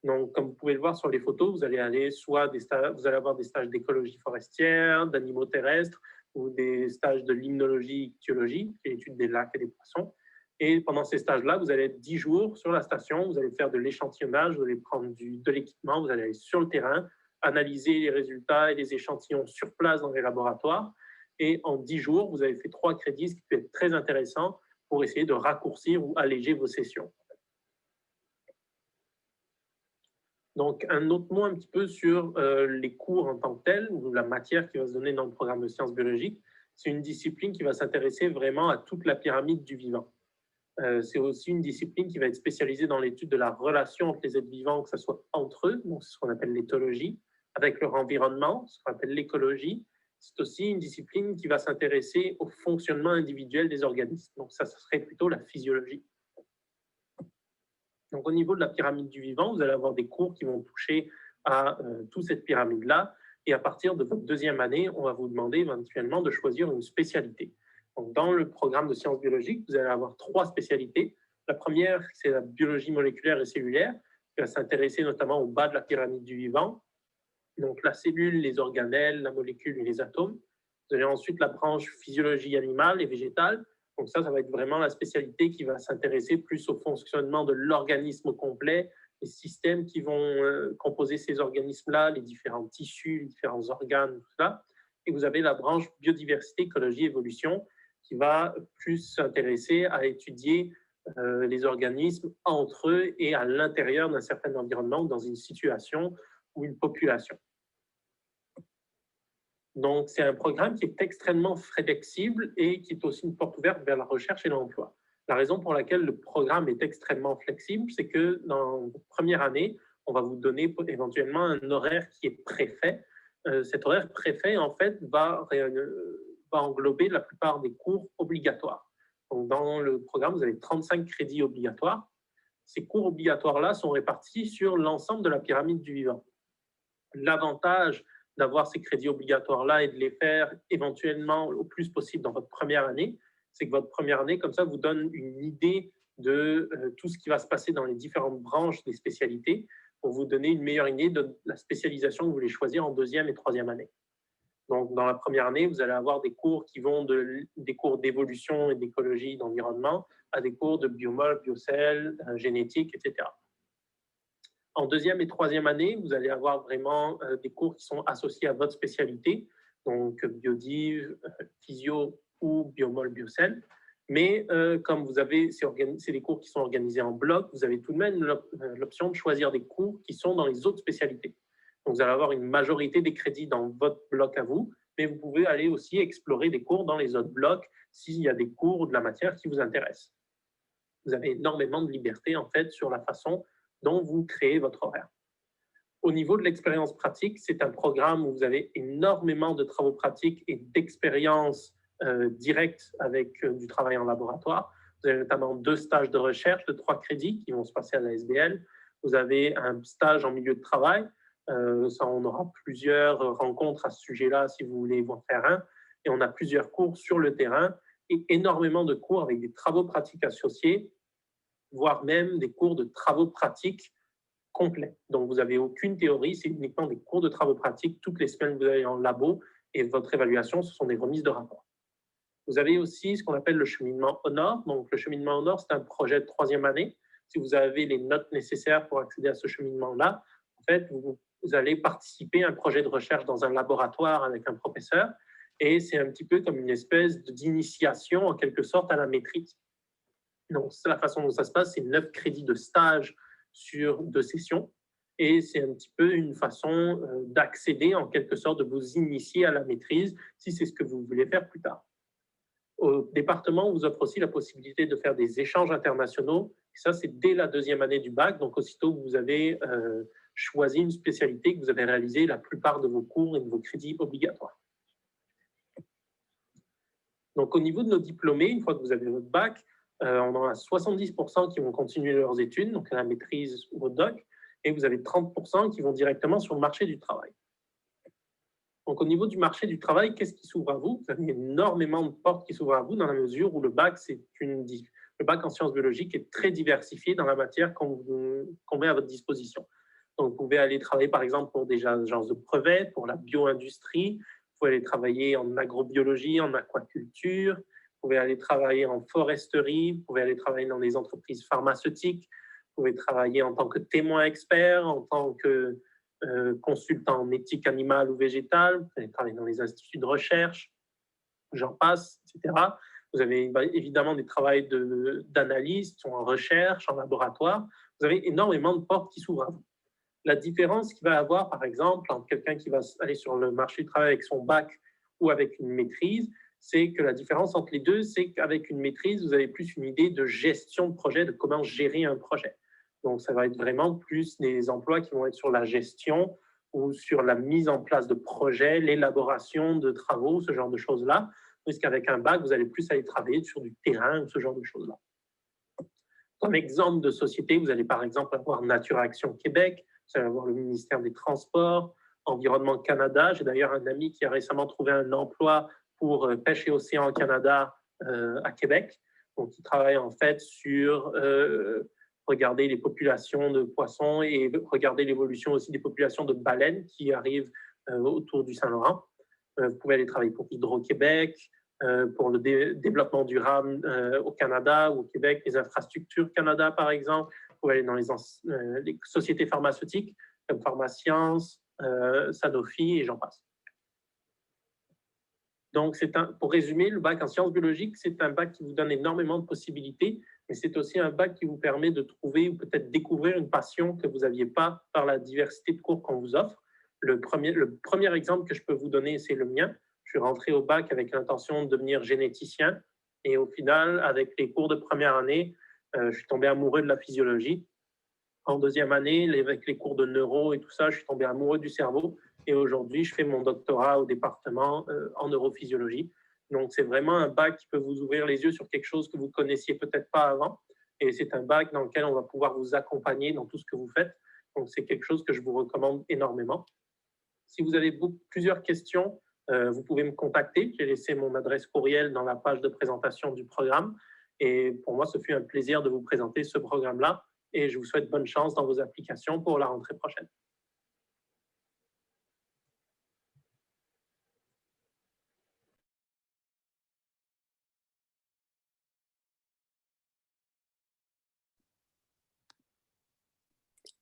Donc, comme vous pouvez le voir sur les photos, vous allez avoir des stages d'écologie forestière, d'animaux terrestres, ou des stages de limnologie, ichtyologie, qui est l'étude des lacs et des poissons. Et pendant ces stages-là, vous allez être 10 jours sur la station, vous allez faire de l'échantillonnage, vous allez prendre de l'équipement, vous allez aller sur le terrain, analyser les résultats et les échantillons sur place dans les laboratoires. Et en 10 jours, vous avez fait 3 crédits, ce qui peut être très intéressant pour essayer de raccourcir ou alléger vos sessions. Donc, un autre mot un petit peu sur les cours en tant que tels, ou la matière qui va se donner dans le programme de sciences biologiques. C'est une discipline qui va s'intéresser vraiment à toute la pyramide du vivant. C'est aussi une discipline qui va être spécialisée dans l'étude de la relation entre les êtres vivants, que ce soit entre eux, donc c'est ce qu'on appelle l'éthologie, avec leur environnement, ce qu'on appelle l'écologie. C'est aussi une discipline qui va s'intéresser au fonctionnement individuel des organismes. Donc ça serait plutôt la physiologie. Donc au niveau de la pyramide du vivant, vous allez avoir des cours qui vont toucher à toute cette pyramide-là. Et à partir de votre 2e année, on va vous demander éventuellement de choisir une spécialité. Donc, dans le programme de sciences biologiques, vous allez avoir 3 spécialités. La première, c'est la biologie moléculaire et cellulaire, qui va s'intéresser notamment au bas de la pyramide du vivant. Donc, la cellule, les organelles, la molécule et les atomes. Vous avez ensuite la branche physiologie animale et végétale. Donc, ça va être vraiment la spécialité qui va s'intéresser plus au fonctionnement de l'organisme complet, les systèmes qui vont composer ces organismes-là, les différents tissus, les différents organes, tout ça. Et vous avez la branche biodiversité, écologie, évolution, qui va plus s'intéresser à étudier les organismes entre eux et à l'intérieur d'un certain environnement, dans une situation ou une population. Donc, c'est un programme qui est extrêmement flexible et qui est aussi une porte ouverte vers la recherche et l'emploi. La raison pour laquelle le programme est extrêmement flexible, c'est que dans votre première année, on va vous donner éventuellement un horaire qui est préfet. Cet horaire préfet, en fait, va englober la plupart des cours obligatoires. Donc, dans le programme, vous avez 35 crédits obligatoires. Ces cours obligatoires-là sont répartis sur l'ensemble de la pyramide du vivant. L'avantage d'avoir ces crédits obligatoires-là et de les faire éventuellement au plus possible dans votre première année, c'est que votre première année, comme ça, vous donne une idée de tout ce qui va se passer dans les différentes branches des spécialités pour vous donner une meilleure idée de la spécialisation que vous voulez choisir en 2e et 3e année. Donc, dans la première année, vous allez avoir des cours qui vont des cours d'évolution et d'écologie, d'environnement, à des cours de biomol, biocell, génétique, etc. En 2e et 3e année, vous allez avoir vraiment des cours qui sont associés à votre spécialité, donc biodiv, physio ou biomol, biocell. Mais comme vous avez, c'est des cours qui sont organisés en bloc, vous avez tout de même l'option de choisir des cours qui sont dans les autres spécialités. Donc, vous allez avoir une majorité des crédits dans votre bloc à vous, mais vous pouvez aller aussi explorer des cours dans les autres blocs s'il y a des cours ou de la matière qui vous intéressent. Vous avez énormément de liberté, en fait, sur la façon dont vous créez votre horaire. Au niveau de l'expérience pratique, c'est un programme où vous avez énormément de travaux pratiques et d'expériences directes avec du travail en laboratoire. Vous avez notamment 2 stages de recherche de 3 crédits qui vont se passer à la SBL. Vous avez un stage en milieu de travail. On aura plusieurs rencontres à ce sujet-là si vous voulez en faire un. Et on a plusieurs cours sur le terrain et énormément de cours avec des travaux pratiques associés, voire même des cours de travaux pratiques complets. Donc, vous n'avez aucune théorie, c'est uniquement des cours de travaux pratiques. Toutes les semaines, vous allez en labo et votre évaluation, ce sont des remises de rapports. Vous avez aussi ce qu'on appelle le cheminement Honor. Donc, le cheminement Honor, c'est un projet de 3e année. Si vous avez les notes nécessaires pour accéder à ce cheminement-là, en fait, vous allez participer à un projet de recherche dans un laboratoire avec un professeur. Et c'est un petit peu comme une espèce d'initiation, en quelque sorte, à la maîtrise. Donc, la façon dont ça se passe, c'est 9 crédits de stage sur 2 sessions. Et c'est un petit peu une façon d'accéder, en quelque sorte, de vous initier à la maîtrise, si c'est ce que vous voulez faire plus tard. Au département, on vous offre aussi la possibilité de faire des échanges internationaux. Et ça, c'est dès la 2e année du bac. Donc, aussitôt que vous avez choisi une spécialité, que vous avez réalisé la plupart de vos cours et de vos crédits obligatoires. Donc, au niveau de nos diplômés, une fois que vous avez votre bac, on en a 70% qui vont continuer leurs études, donc à la maîtrise ou au doc, et vous avez 30% qui vont directement sur le marché du travail. Donc, au niveau du marché du travail, qu'est-ce qui s'ouvre à vous? Vous avez énormément de portes qui s'ouvrent à vous dans la mesure où le bac en sciences biologiques est très diversifié dans la matière qu'on met à votre disposition. Donc, vous pouvez aller travailler, par exemple, pour des agences de brevets, pour la bio-industrie. Vous pouvez aller travailler en agrobiologie, en aquaculture. Vous pouvez aller travailler en foresterie. Vous pouvez aller travailler dans des entreprises pharmaceutiques. Vous pouvez travailler en tant que témoin expert, en tant que consultant en éthique animale ou végétale. Vous pouvez travailler dans les instituts de recherche, j'en passe, etc. Vous avez évidemment des travails d'analystes en recherche, en laboratoire. Vous avez énormément de portes qui s'ouvrent à vous. La différence qu'il va avoir, par exemple, entre quelqu'un qui va aller sur le marché du travail avec son bac ou avec une maîtrise, c'est que la différence entre les deux, c'est qu'avec une maîtrise, vous avez plus une idée de gestion de projet, de comment gérer un projet. Donc, ça va être vraiment plus des emplois qui vont être sur la gestion ou sur la mise en place de projets, l'élaboration de travaux, ce genre de choses-là. Parce qu'avec un bac, vous allez plus aller travailler sur du terrain ou ce genre de choses-là. Comme exemple de société, vous allez par exemple avoir Nature Action Québec, vous allez avoir le ministère des Transports, Environnement Canada. J'ai d'ailleurs un ami qui a récemment trouvé un emploi pour Pêche et Océan Canada à Québec. Donc, il travaille en fait sur regarder les populations de poissons et regarder l'évolution aussi des populations de baleines qui arrivent autour du Saint-Laurent. Vous pouvez aller travailler pour Hydro-Québec, pour le développement durable au Canada ou au Québec, les infrastructures Canada, par exemple. Vous pouvez aller dans les sociétés pharmaceutiques comme Pharmascience, Sanofi et j'en passe. Donc, pour résumer, le bac en sciences biologiques, c'est un bac qui vous donne énormément de possibilités, mais c'est aussi un bac qui vous permet de trouver ou peut-être découvrir une passion que vous n'aviez pas par la diversité de cours qu'on vous offre. Le premier exemple que je peux vous donner, c'est le mien. Je suis rentré au bac avec l'intention de devenir généticien et au final, avec les cours de première année, je suis tombé amoureux de la physiologie. En 2e année, avec les cours de neuro et tout ça, je suis tombé amoureux du cerveau. Et aujourd'hui, je fais mon doctorat au département en neurophysiologie. Donc, c'est vraiment un bac qui peut vous ouvrir les yeux sur quelque chose que vous ne connaissiez peut-être pas avant. Et c'est un bac dans lequel on va pouvoir vous accompagner dans tout ce que vous faites. Donc, c'est quelque chose que je vous recommande énormément. Si vous avez plusieurs questions, vous pouvez me contacter. J'ai laissé mon adresse courriel dans la page de présentation du programme. Et pour moi, ce fut un plaisir de vous présenter ce programme-là. Et je vous souhaite bonne chance dans vos applications pour la rentrée prochaine.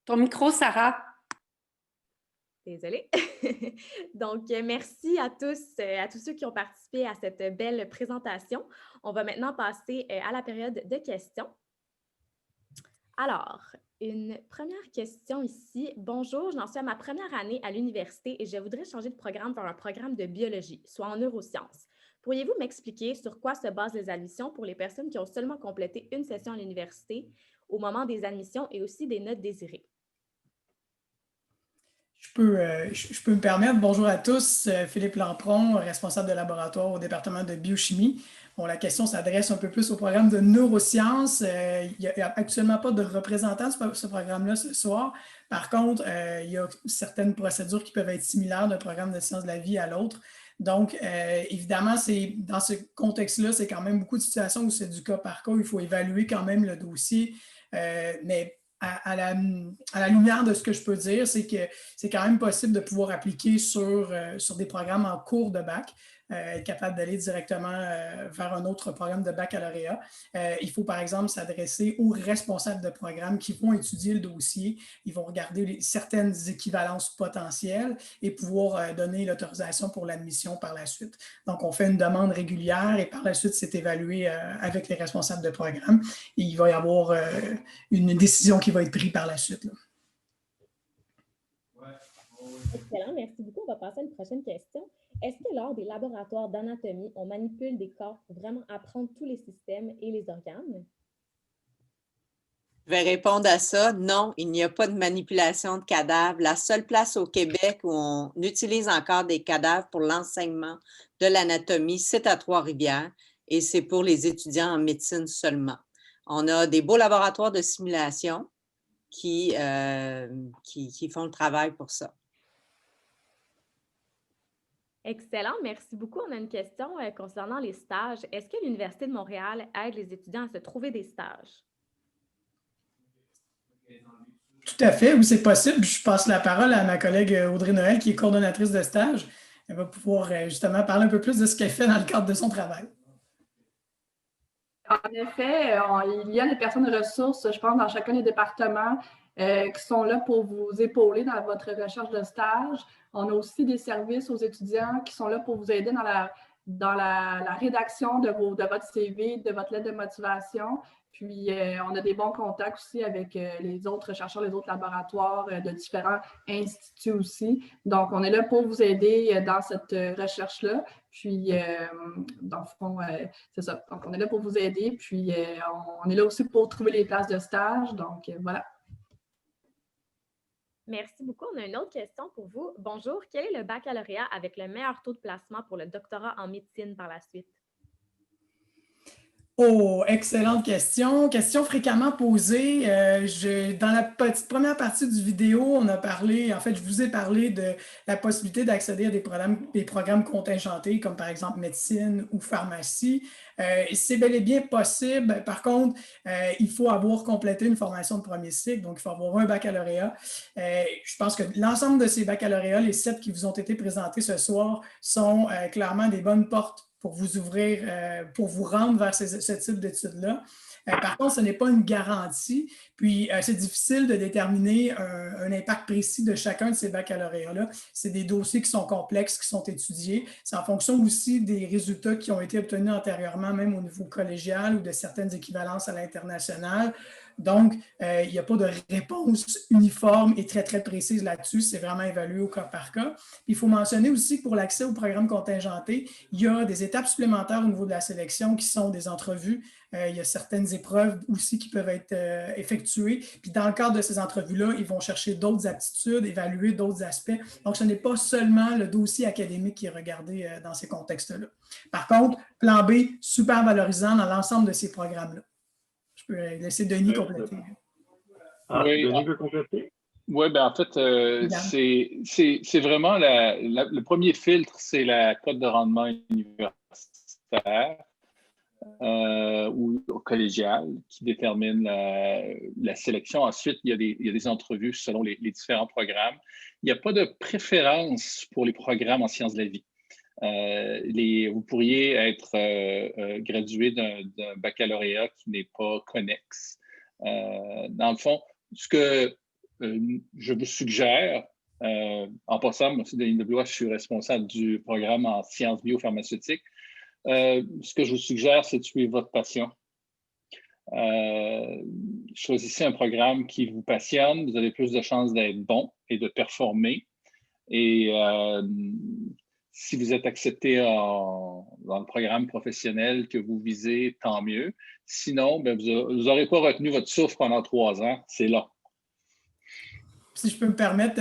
Ton micro, Sarah. Désolée. Donc, merci à tous ceux qui ont participé à cette belle présentation. On va maintenant passer à la période de questions. Alors, une première question ici. Bonjour, j'en suis à ma première année à l'université et je voudrais changer de programme vers un programme de biologie, soit en neurosciences. Pourriez-vous m'expliquer sur quoi se basent les admissions pour les personnes qui ont seulement complété une session à l'université au moment des admissions et aussi des notes désirées? Je peux me permettre. Bonjour à tous, Philippe Lampron, responsable de laboratoire au département de biochimie. Bon, la question s'adresse un peu plus au programme de neurosciences. Il n'y a actuellement pas de représentant de ce programme-là ce soir. Par contre, il y a certaines procédures qui peuvent être similaires d'un programme de sciences de la vie à l'autre. Donc, évidemment, dans ce contexte-là, c'est quand même beaucoup de situations où c'est du cas par cas. Il faut évaluer quand même le dossier. Mais à la lumière de ce que je peux dire, c'est que c'est quand même possible de pouvoir appliquer sur des programmes en cours de bac, être capable d'aller directement vers un autre programme de baccalauréat. Il faut, par exemple, s'adresser aux responsables de programme qui vont étudier le dossier. Ils vont regarder certaines équivalences potentielles et pouvoir donner l'autorisation pour l'admission par la suite. Donc, on fait une demande régulière et par la suite, c'est évalué avec les responsables de programme. Et il va y avoir une décision qui va être prise par la suite, là. Excellent, merci beaucoup. On va passer à une prochaine question. Est-ce que lors des laboratoires d'anatomie, on manipule des corps pour vraiment apprendre tous les systèmes et les organes? Je vais répondre à ça. Non, il n'y a pas de manipulation de cadavres. La seule place au Québec où on utilise encore des cadavres pour l'enseignement de l'anatomie, c'est à Trois-Rivières et c'est pour les étudiants en médecine seulement. On a des beaux laboratoires de simulation qui font le travail pour ça. Excellent, merci beaucoup. On a une question concernant les stages. Est-ce que l'Université de Montréal aide les étudiants à se trouver des stages? Tout à fait, oui, c'est possible. Je passe la parole à ma collègue Audrey Noël, qui est coordonnatrice de stage. Elle va pouvoir justement parler un peu plus de ce qu'elle fait dans le cadre de son travail. En effet, il y a des personnes ressources, je pense, dans chacun des départements qui sont là pour vous épauler dans votre recherche de stage. On a aussi des services aux étudiants qui sont là pour vous aider dans la rédaction de votre CV, de votre lettre de motivation. Puis, on a des bons contacts aussi avec les autres chercheurs, les autres laboratoires de différents instituts aussi. Donc, on est là pour vous aider dans cette recherche-là. Puis, dans le fond, c'est ça. Donc, on est là pour vous aider. Puis, on est là aussi pour trouver les places de stage. Donc, voilà. Merci beaucoup. On a une autre question pour vous. Bonjour, quel est le baccalauréat avec le meilleur taux de placement pour le doctorat en médecine par la suite? Oh, excellente question. Question fréquemment posée. Dans la petite première partie du vidéo, on a parlé, en fait, je vous ai parlé de la possibilité d'accéder à des programmes contingentés, comme par exemple médecine ou pharmacie. C'est bel et bien possible. Par contre, il faut avoir complété une formation de premier cycle, donc il faut avoir un baccalauréat. Je pense que l'ensemble de ces baccalauréats, les 7 qui vous ont été présentés ce soir, sont clairement des bonnes portes pour vous ouvrir, pour vous rendre vers ce type d'études-là. Par contre, ce n'est pas une garantie. Puis, c'est difficile de déterminer un impact précis de chacun de ces baccalauréats-là. C'est des dossiers qui sont complexes, qui sont étudiés. C'est en fonction aussi des résultats qui ont été obtenus antérieurement, même au niveau collégial ou de certaines équivalences à l'international. Donc, il n'y a pas de réponse uniforme et très, très précise là-dessus. C'est vraiment évalué au cas par cas. Puis, il faut mentionner aussi que pour l'accès au programme contingenté, il y a des étapes supplémentaires au niveau de la sélection qui sont des entrevues. Il y a certaines épreuves aussi qui peuvent être effectuées. Puis, dans le cadre de ces entrevues-là, ils vont chercher d'autres aptitudes, évaluer d'autres aspects. Donc, ce n'est pas seulement le dossier académique qui est regardé dans ces contextes-là. Par contre, plan B, super valorisant dans l'ensemble de ces programmes-là. Je peux laisser Denis compléter. Oui, Denis veut compléter? Oui, bien en fait, c'est vraiment le premier filtre, c'est la cote de rendement universitaire ou collégiale qui détermine la sélection. Ensuite, il y a des entrevues selon les différents programmes. Il n'y a pas de préférence pour les programmes en sciences de la vie. Vous pourriez être gradué d'un baccalauréat qui n'est pas connexe. Dans le fond, ce que je vous suggère, en passant, moi aussi de l'INWA, je suis responsable du programme en sciences biopharmaceutiques. Ce que je vous suggère, c'est de suivre votre passion. Choisissez un programme qui vous passionne, vous avez plus de chances d'être bon et de performer. Et si vous êtes accepté dans le programme professionnel que vous visez, tant mieux. Sinon, ben, vous n'aurez pas retenu votre souffle pendant 3 ans. C'est long. Si je peux me permettre,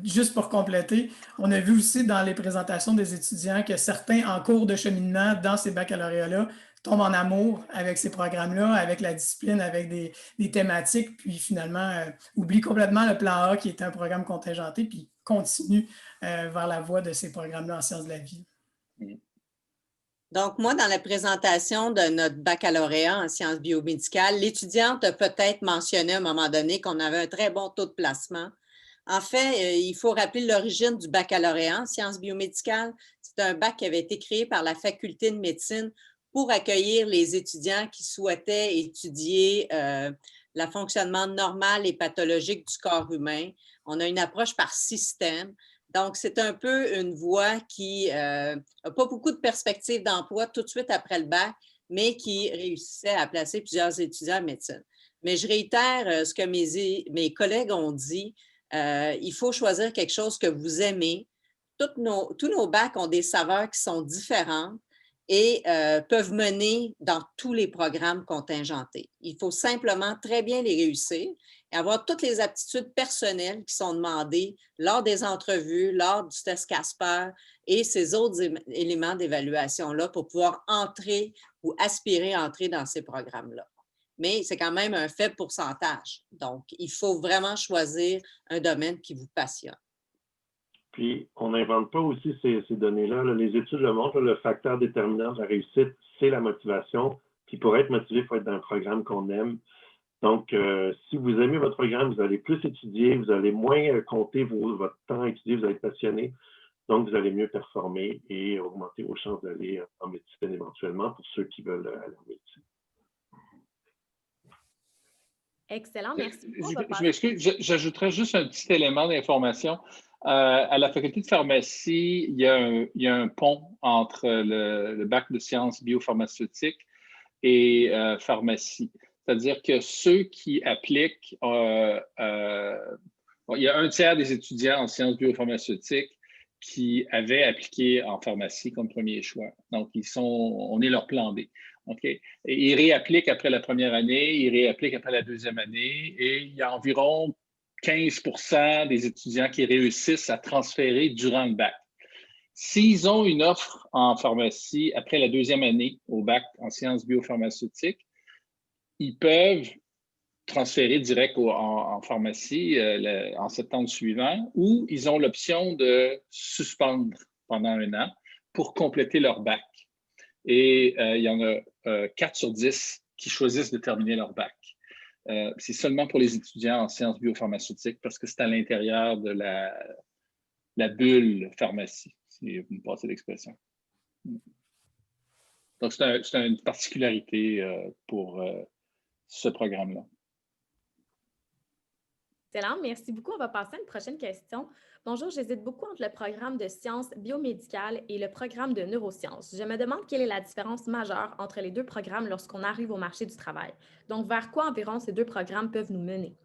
juste pour compléter, on a vu aussi dans les présentations des étudiants que certains en cours de cheminement dans ces baccalauréats-là tombent en amour avec ces programmes-là, avec la discipline, avec des thématiques, puis finalement oublient complètement le plan A qui est un programme contingenté, puis continuent vers la voie de ces programmes-là en sciences de la vie. Donc, moi, dans la présentation de notre baccalauréat en sciences biomédicales, l'étudiante a peut-être mentionné à un moment donné qu'on avait un très bon taux de placement. En fait, il faut rappeler l'origine du baccalauréat en sciences biomédicales. C'est un bac qui avait été créé par la faculté de médecine pour accueillir les étudiants qui souhaitaient étudier le fonctionnement normal et pathologique du corps humain. On a une approche par système. Donc, c'est un peu une voie qui n'a pas beaucoup de perspectives d'emploi tout de suite après le bac, mais qui réussissait à placer plusieurs étudiants en médecine. Mais je réitère ce que mes collègues ont dit. Il faut choisir quelque chose que vous aimez. Tous nos bacs ont des saveurs qui sont différentes et peuvent mener dans tous les programmes contingentés. Il faut simplement très bien les réussir et avoir toutes les aptitudes personnelles qui sont demandées lors des entrevues, lors du test Casper et ces autres éléments d'évaluation-là pour pouvoir entrer ou aspirer à entrer dans ces programmes-là. Mais c'est quand même un faible pourcentage. Donc, il faut vraiment choisir un domaine qui vous passionne. Puis, on n'invente pas aussi ces données-là. Les études le montrent, le facteur déterminant de la réussite, c'est la motivation. Puis, pour être motivé, il faut être dans un programme qu'on aime. Donc, si vous aimez votre programme, vous allez plus étudier, vous allez moins compter votre temps à étudier, vous allez être passionné. Donc, vous allez mieux performer et augmenter vos chances d'aller en médecine éventuellement pour ceux qui veulent aller en médecine. Excellent, merci beaucoup. Je m'excuse, j'ajouterais juste un petit élément d'information. À la faculté de pharmacie, il y a un pont entre le bac de sciences biopharmaceutiques et pharmacie. C'est-à-dire que ceux qui appliquent, il y a un tiers des étudiants en sciences biopharmaceutiques qui avaient appliqué en pharmacie comme premier choix. Donc, on est leur plan B. Okay. Et ils réappliquent après la première année, ils réappliquent après la deuxième année et il y a environ 15% des étudiants qui réussissent à transférer durant le bac. S'ils ont une offre en pharmacie après la deuxième année au bac en sciences biopharmaceutiques, ils peuvent transférer direct en pharmacie en septembre suivant ou ils ont l'option de suspendre pendant un an pour compléter leur bac. Et il y en a 4 sur 10 qui choisissent de terminer leur bac. C'est seulement pour les étudiants en sciences biopharmaceutiques parce que c'est à l'intérieur de la bulle pharmacie, si vous me passez l'expression. Donc, c'est une particularité pour ce programme-là. Excellent, merci beaucoup. On va passer à une prochaine question. Bonjour, j'hésite beaucoup entre le programme de sciences biomédicales et le programme de neurosciences. Je me demande quelle est la différence majeure entre les deux programmes lorsqu'on arrive au marché du travail. Donc, vers quoi environ ces deux programmes peuvent nous mener?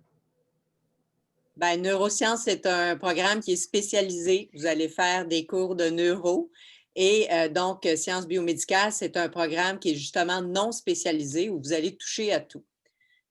Bien, neurosciences, c'est un programme qui est spécialisé. Vous allez faire des cours de neuro. Et donc, sciences biomédicales, c'est un programme qui est justement non spécialisé où vous allez toucher à tout.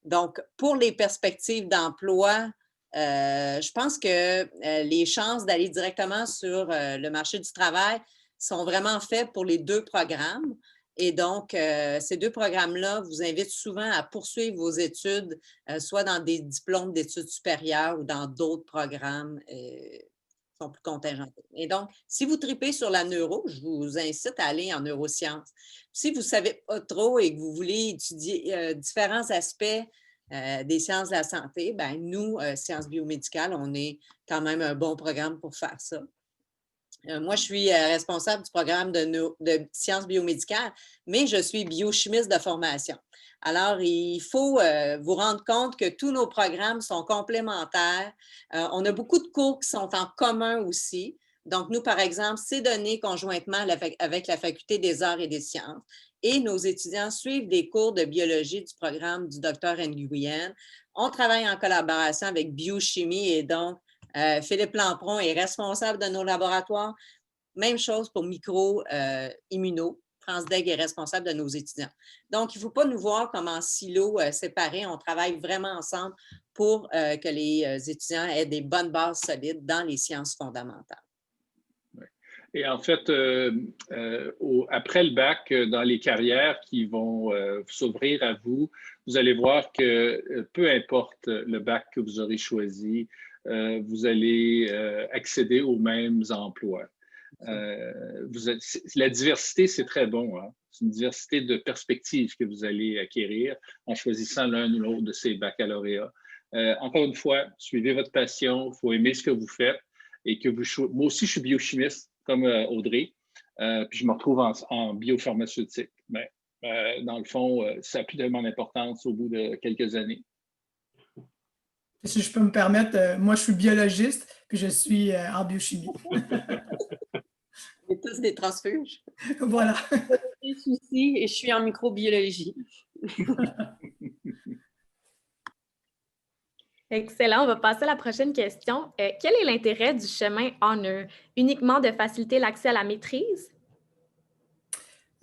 Donc, pour les perspectives d'emploi, je pense que les chances d'aller directement sur le marché du travail sont vraiment faibles pour les deux programmes. Et donc, ces deux programmes-là vous invitent souvent à poursuivre vos études, soit dans des diplômes d'études supérieures ou dans d'autres programmes qui sont plus contingentés. Et donc, si vous tripez sur la neuro, je vous incite à aller en neurosciences. Si vous ne savez pas trop et que vous voulez étudier différents aspects des sciences de la santé, bien, nous, sciences biomédicales, on est quand même un bon programme pour faire ça. Moi, je suis responsable du programme de sciences biomédicales, mais je suis biochimiste de formation. Alors, il faut vous rendre compte que tous nos programmes sont complémentaires. On a beaucoup de cours qui sont en commun aussi. Donc, nous, par exemple, c'est donné conjointement avec la Faculté des arts et des sciences. Et nos étudiants suivent des cours de biologie du programme du Dr Nguyen. On travaille en collaboration avec biochimie et donc, Philippe Lampron est responsable de nos laboratoires. Même chose pour micro-immuno, Transdeg est responsable de nos étudiants. Donc, il ne faut pas nous voir comme en silos séparés. On travaille vraiment ensemble pour que les étudiants aient des bonnes bases solides dans les sciences fondamentales. Et en fait, après le bac, dans les carrières qui vont s'ouvrir à vous, vous allez voir que peu importe le bac que vous aurez choisi, vous allez accéder aux mêmes emplois. La diversité, c'est très bon. Hein? C'est une diversité de perspectives que vous allez acquérir en choisissant l'un ou l'autre de ces baccalauréats. Encore une fois, suivez votre passion, il faut aimer ce que vous faites et que moi aussi, je suis biochimiste comme Audrey, puis je me retrouve en biopharmaceutique. Mais dans le fond, ça n'a plus tellement d'importance au bout de quelques années. Si je peux me permettre, moi, je suis biologiste, puis je suis en biochimie. On est tous des transfuges. Voilà. Des soucis et je suis en microbiologie. Excellent. On va passer à la prochaine question. Quel est l'intérêt du chemin Honor? Uniquement de faciliter l'accès à la maîtrise?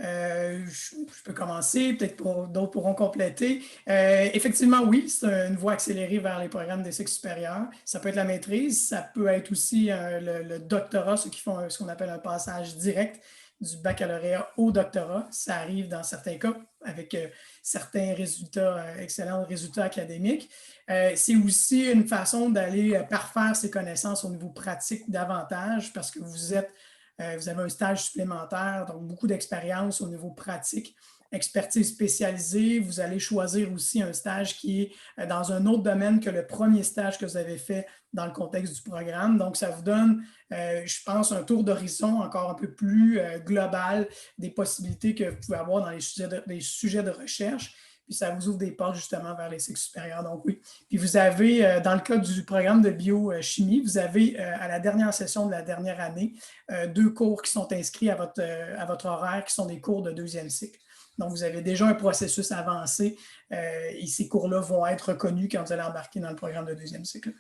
Je peux commencer, peut-être d'autres pourront compléter. Effectivement, oui, c'est une voie accélérée vers les programmes des cycles supérieurs. Ça peut être la maîtrise, ça peut être aussi le doctorat, ceux qui font ce qu'on appelle un passage direct du baccalauréat au doctorat. Ça arrive dans certains cas avec certains résultats, excellents résultats académiques. C'est aussi une façon d'aller parfaire ses connaissances au niveau pratique davantage parce que vous avez un stage supplémentaire, donc beaucoup d'expérience au niveau pratique, expertise spécialisée. Vous allez choisir aussi un stage qui est dans un autre domaine que le premier stage que vous avez fait dans le contexte du programme. Donc, ça vous donne, je pense, un tour d'horizon encore un peu plus global des possibilités que vous pouvez avoir dans les sujets de recherche. Puis ça vous ouvre des portes justement vers les cycles supérieurs. Donc oui. Puis vous avez, dans le cas du programme de biochimie, vous avez à la dernière session de la dernière année, 2 cours qui sont inscrits à votre horaire, qui sont des cours de 2e cycle. Donc vous avez déjà un processus avancé et ces cours-là vont être reconnus quand vous allez embarquer dans le programme de 2e cycle.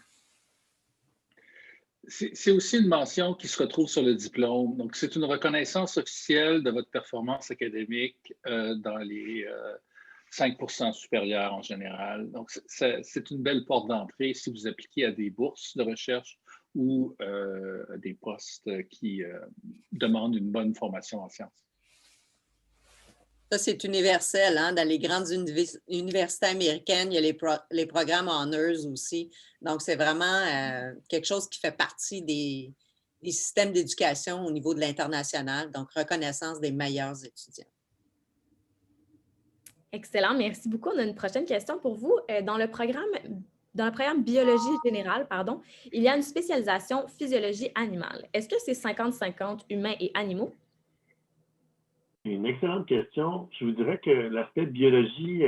C'est aussi une mention qui se retrouve sur le diplôme. Donc c'est une reconnaissance officielle de votre performance académique dans les 5% supérieurs en général. Donc, c'est une belle porte d'entrée si vous appliquez à des bourses de recherche ou à des postes qui demandent une bonne formation en sciences. Ça, c'est universel. Hein? Dans les grandes universités américaines, il y a les programmes Honors aussi. Donc, c'est vraiment quelque chose qui fait partie des systèmes d'éducation au niveau de l'international. Donc, reconnaissance des meilleurs étudiants. Excellent, merci beaucoup. On a une prochaine question pour vous. Dans le programme biologie générale, il y a une spécialisation physiologie animale. Est-ce que c'est 50-50 humains et animaux? Une excellente question. Je vous dirais que l'aspect biologie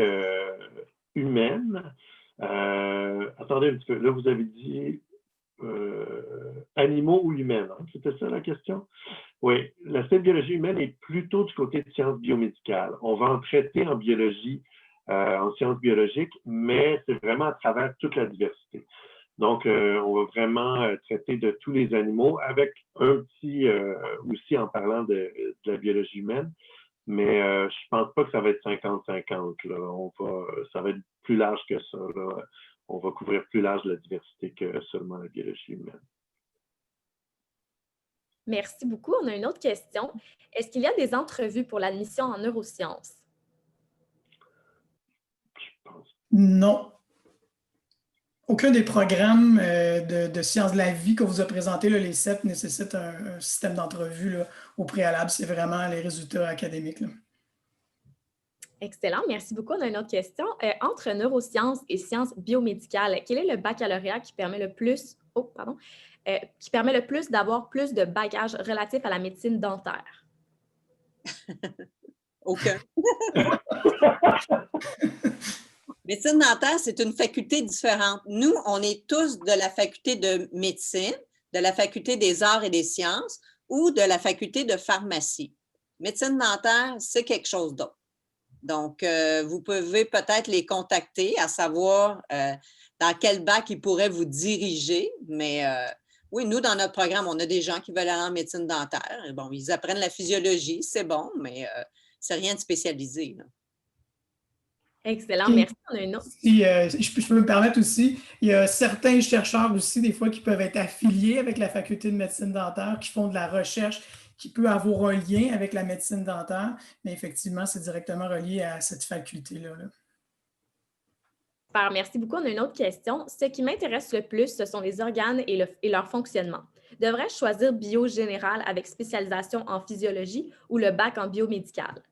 humaine, attendez un petit peu, là vous avez dit animaux ou humaines, hein? C'était ça la question? Oui, l'aspect biologie humaine est plutôt du côté de sciences biomédicales. On va en traiter en biologie, en sciences biologiques, mais c'est vraiment à travers toute la diversité. Donc, on va vraiment traiter de tous les animaux avec un petit, aussi en parlant de la biologie humaine, mais je ne pense pas que ça va être 50-50. Ça va être plus large que ça. Là. On va couvrir plus large la diversité que seulement la biologie humaine. Merci beaucoup. On a une autre question. Est-ce qu'il y a des entrevues pour l'admission en neurosciences? Non. Aucun des programmes de sciences de la vie que vous a présentés, les 7, nécessite un système d'entrevue au préalable. C'est vraiment les résultats académiques. Là. Excellent. Merci beaucoup. On a une autre question. Entre neurosciences et sciences biomédicales, quel est le baccalauréat qui permet le plus... qui permet le plus d'avoir plus de bagages relatifs à la médecine dentaire? Aucun. Médecine dentaire, c'est une faculté différente. Nous, on est tous de la faculté de médecine, de la faculté des arts et des sciences ou de la faculté de pharmacie. Médecine dentaire, c'est quelque chose d'autre. Donc, vous pouvez peut-être les contacter, à savoir dans quel bac ils pourraient vous diriger, mais Oui, nous, dans notre programme, on a des gens qui veulent aller en médecine dentaire. Et bon, ils apprennent la physiologie, c'est bon, mais c'est rien de spécialisé, là. Excellent, merci. On a une autre. Si, je peux me permettre aussi, il y a certains chercheurs aussi, des fois, qui peuvent être affiliés avec la faculté de médecine dentaire, qui font de la recherche qui peut avoir un lien avec la médecine dentaire, mais effectivement, c'est directement relié à cette faculté-là. Super, merci beaucoup. On a une autre question. Ce qui m'intéresse le plus, ce sont les organes et leur fonctionnement. Devrais-je choisir bio général avec spécialisation en physiologie ou le bac en biomédical?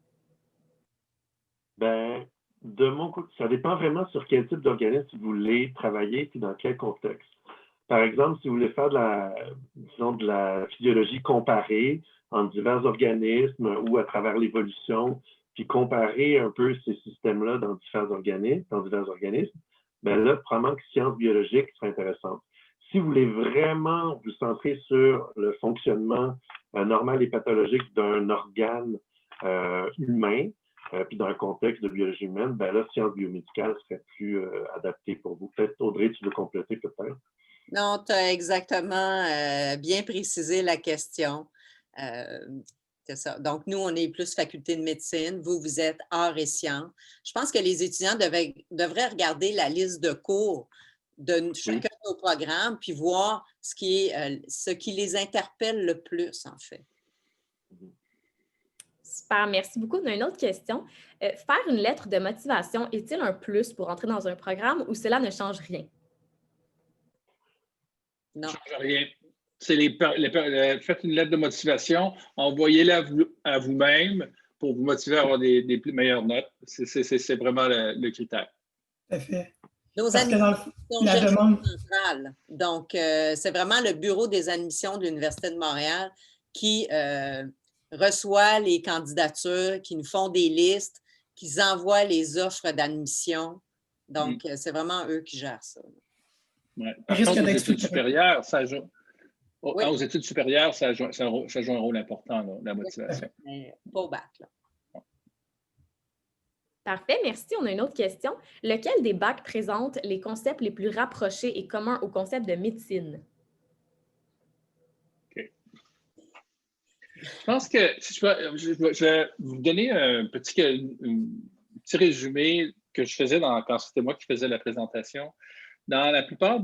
Ben, de mon côté, ça dépend vraiment sur quel type d'organisme vous voulez travailler et dans quel contexte. Par exemple, si vous voulez faire de la physiologie comparée entre divers organismes ou à travers l'évolution, puis comparer un peu ces systèmes-là dans divers organismes, bien là, probablement que sciences biologiques serait intéressante. Si vous voulez vraiment vous centrer sur le fonctionnement normal et pathologique d'un organe humain, puis dans un contexte de biologie humaine, bien là, sciences biomédicales serait plus adapté pour vous. Peut-être, Audrey, tu veux compléter peut-être? Non, tu as exactement bien précisé la question. C'est ça. Donc, nous, on est plus faculté de médecine. Vous êtes arts et sciences. Je pense que les étudiants devraient regarder la liste de cours de chacun de nos programmes puis voir ce qui les interpelle le plus, en fait. Super, merci beaucoup. On a une autre question. Faire une lettre de motivation est-il un plus pour entrer dans un programme ou cela ne change rien? Non. Ça ne change rien. Faites une lettre de motivation, envoyez-la à vous-même pour vous motiver à avoir des meilleures notes. C'est vraiment le critère. Tout à fait. Nos admissions sont centrales. Donc, c'est vraiment le bureau des admissions de l'Université de Montréal qui reçoit les candidatures, qui nous font des listes, qui envoient les offres d'admission. Donc, c'est vraiment eux qui gèrent ça. Ouais. Par contre, aux études supérieures, ça joue. Aux études supérieures, ça joue un rôle important, là, la motivation. Pas au bac, là. Parfait, merci. On a une autre question. Lequel des bacs présente les concepts les plus rapprochés et communs au concept de médecine? OK. Je pense que je vais vous donner un petit résumé que je faisais quand c'était moi qui faisais la présentation. Dans la plupart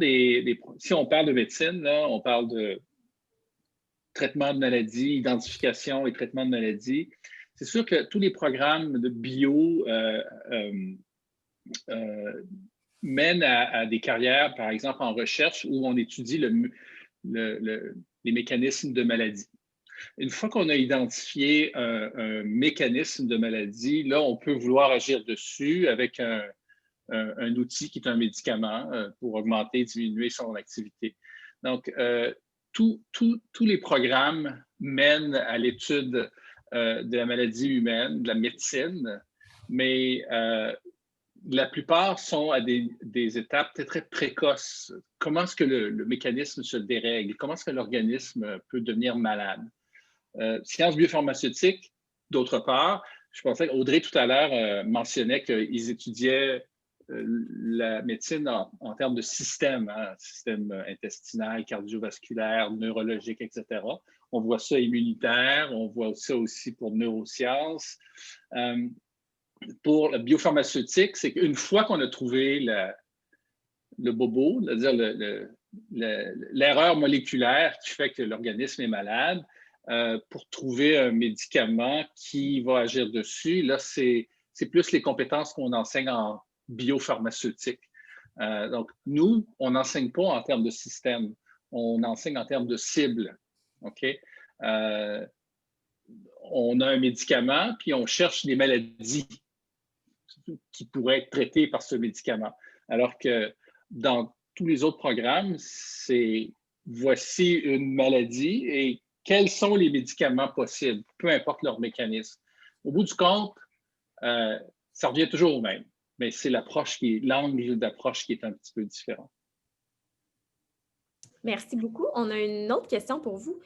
si on parle de médecine, là, on parle de traitement de maladies, identification et traitement de maladies. C'est sûr que tous les programmes de bio mènent à des carrières, par exemple, en recherche où on étudie les mécanismes de maladie. Une fois qu'on a identifié un mécanisme de maladie, là, on peut vouloir agir dessus avec un outil qui est un médicament pour augmenter, diminuer son activité. Donc, tous les programmes mènent à l'étude de la maladie humaine, de la médecine, mais la plupart sont à des étapes très précoces. Comment est-ce que le mécanisme se dérègle? Comment est-ce que l'organisme peut devenir malade? Sciences biopharmaceutiques, d'autre part, je pensais qu'Audrey tout à l'heure mentionnait qu'ils étudiaient la médecine en termes de système, système intestinal, cardiovasculaire, neurologique, etc. On voit ça immunitaire, on voit ça aussi pour neurosciences. Pour la biopharmaceutique, c'est qu'une fois qu'on a trouvé le bobo, c'est-à-dire l'erreur moléculaire qui fait que l'organisme est malade, pour trouver un médicament qui va agir dessus, là, c'est plus les compétences qu'on enseigne en biopharmaceutique. Donc, nous, on n'enseigne pas en termes de système, on enseigne en termes de cible. OK? On a un médicament, puis on cherche des maladies qui pourraient être traitées par ce médicament. Alors que dans tous les autres programmes, c'est voici une maladie et quels sont les médicaments possibles, peu importe leur mécanisme. Au bout du compte, ça revient toujours au même, mais c'est l'angle d'approche qui est un petit peu différent. Merci beaucoup. On a une autre question pour vous.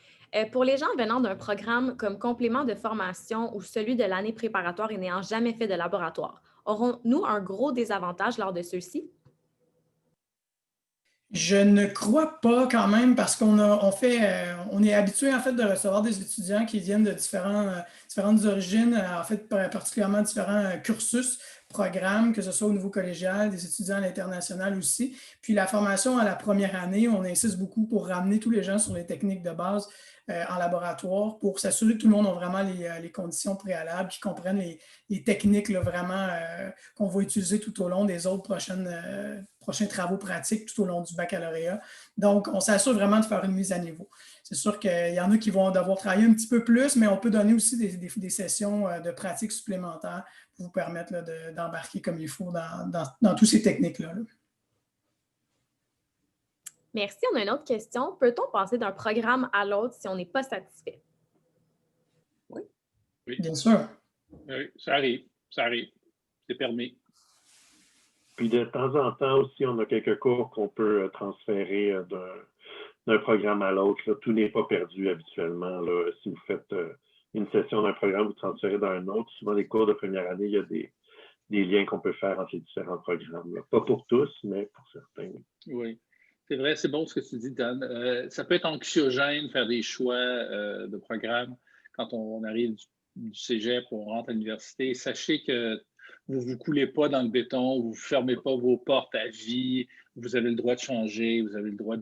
Pour les gens venant d'un programme comme complément de formation ou celui de l'année préparatoire et n'ayant jamais fait de laboratoire, aurons-nous un gros désavantage lors de ceux-ci? Je ne crois pas quand même parce qu'on on est habitué en fait de recevoir des étudiants qui viennent de différentes origines, en fait particulièrement différents cursus, programmes, que ce soit au niveau collégial, des étudiants à l'international aussi. Puis la formation à la première année, on insiste beaucoup pour ramener tous les gens sur les techniques de base en laboratoire pour s'assurer que tout le monde a vraiment les conditions préalables, qu'ils comprennent les techniques là, vraiment qu'on va utiliser tout au long des autres prochains travaux pratiques tout au long du baccalauréat. Donc, on s'assure vraiment de faire une mise à niveau. C'est sûr qu'il y en a qui vont devoir travailler un petit peu plus, mais on peut donner aussi des sessions de pratique supplémentaires pour vous permettre là, d'embarquer comme il faut dans toutes ces techniques-là. Merci. On a une autre question. Peut-on passer d'un programme à l'autre si on n'est pas satisfait? Oui. Bien sûr. Oui, ça arrive. C'est permis. Puis de temps en temps aussi, on a quelques cours qu'on peut transférer d'un programme à l'autre. Tout n'est pas perdu habituellement. Là. Si vous faites une session d'un programme, vous transférez dans un autre. Souvent, les cours de première année, il y a des liens qu'on peut faire entre les différents programmes. Là. Pas pour tous, mais pour certains. Oui. C'est vrai, c'est bon ce que tu dis, Dan. Ça peut être anxiogène faire des choix de programme quand on arrive du cégep, on rentre à l'université. Sachez que vous ne vous coulez pas dans le béton, vous ne fermez pas vos portes à vie, vous avez le droit de changer, vous avez le droit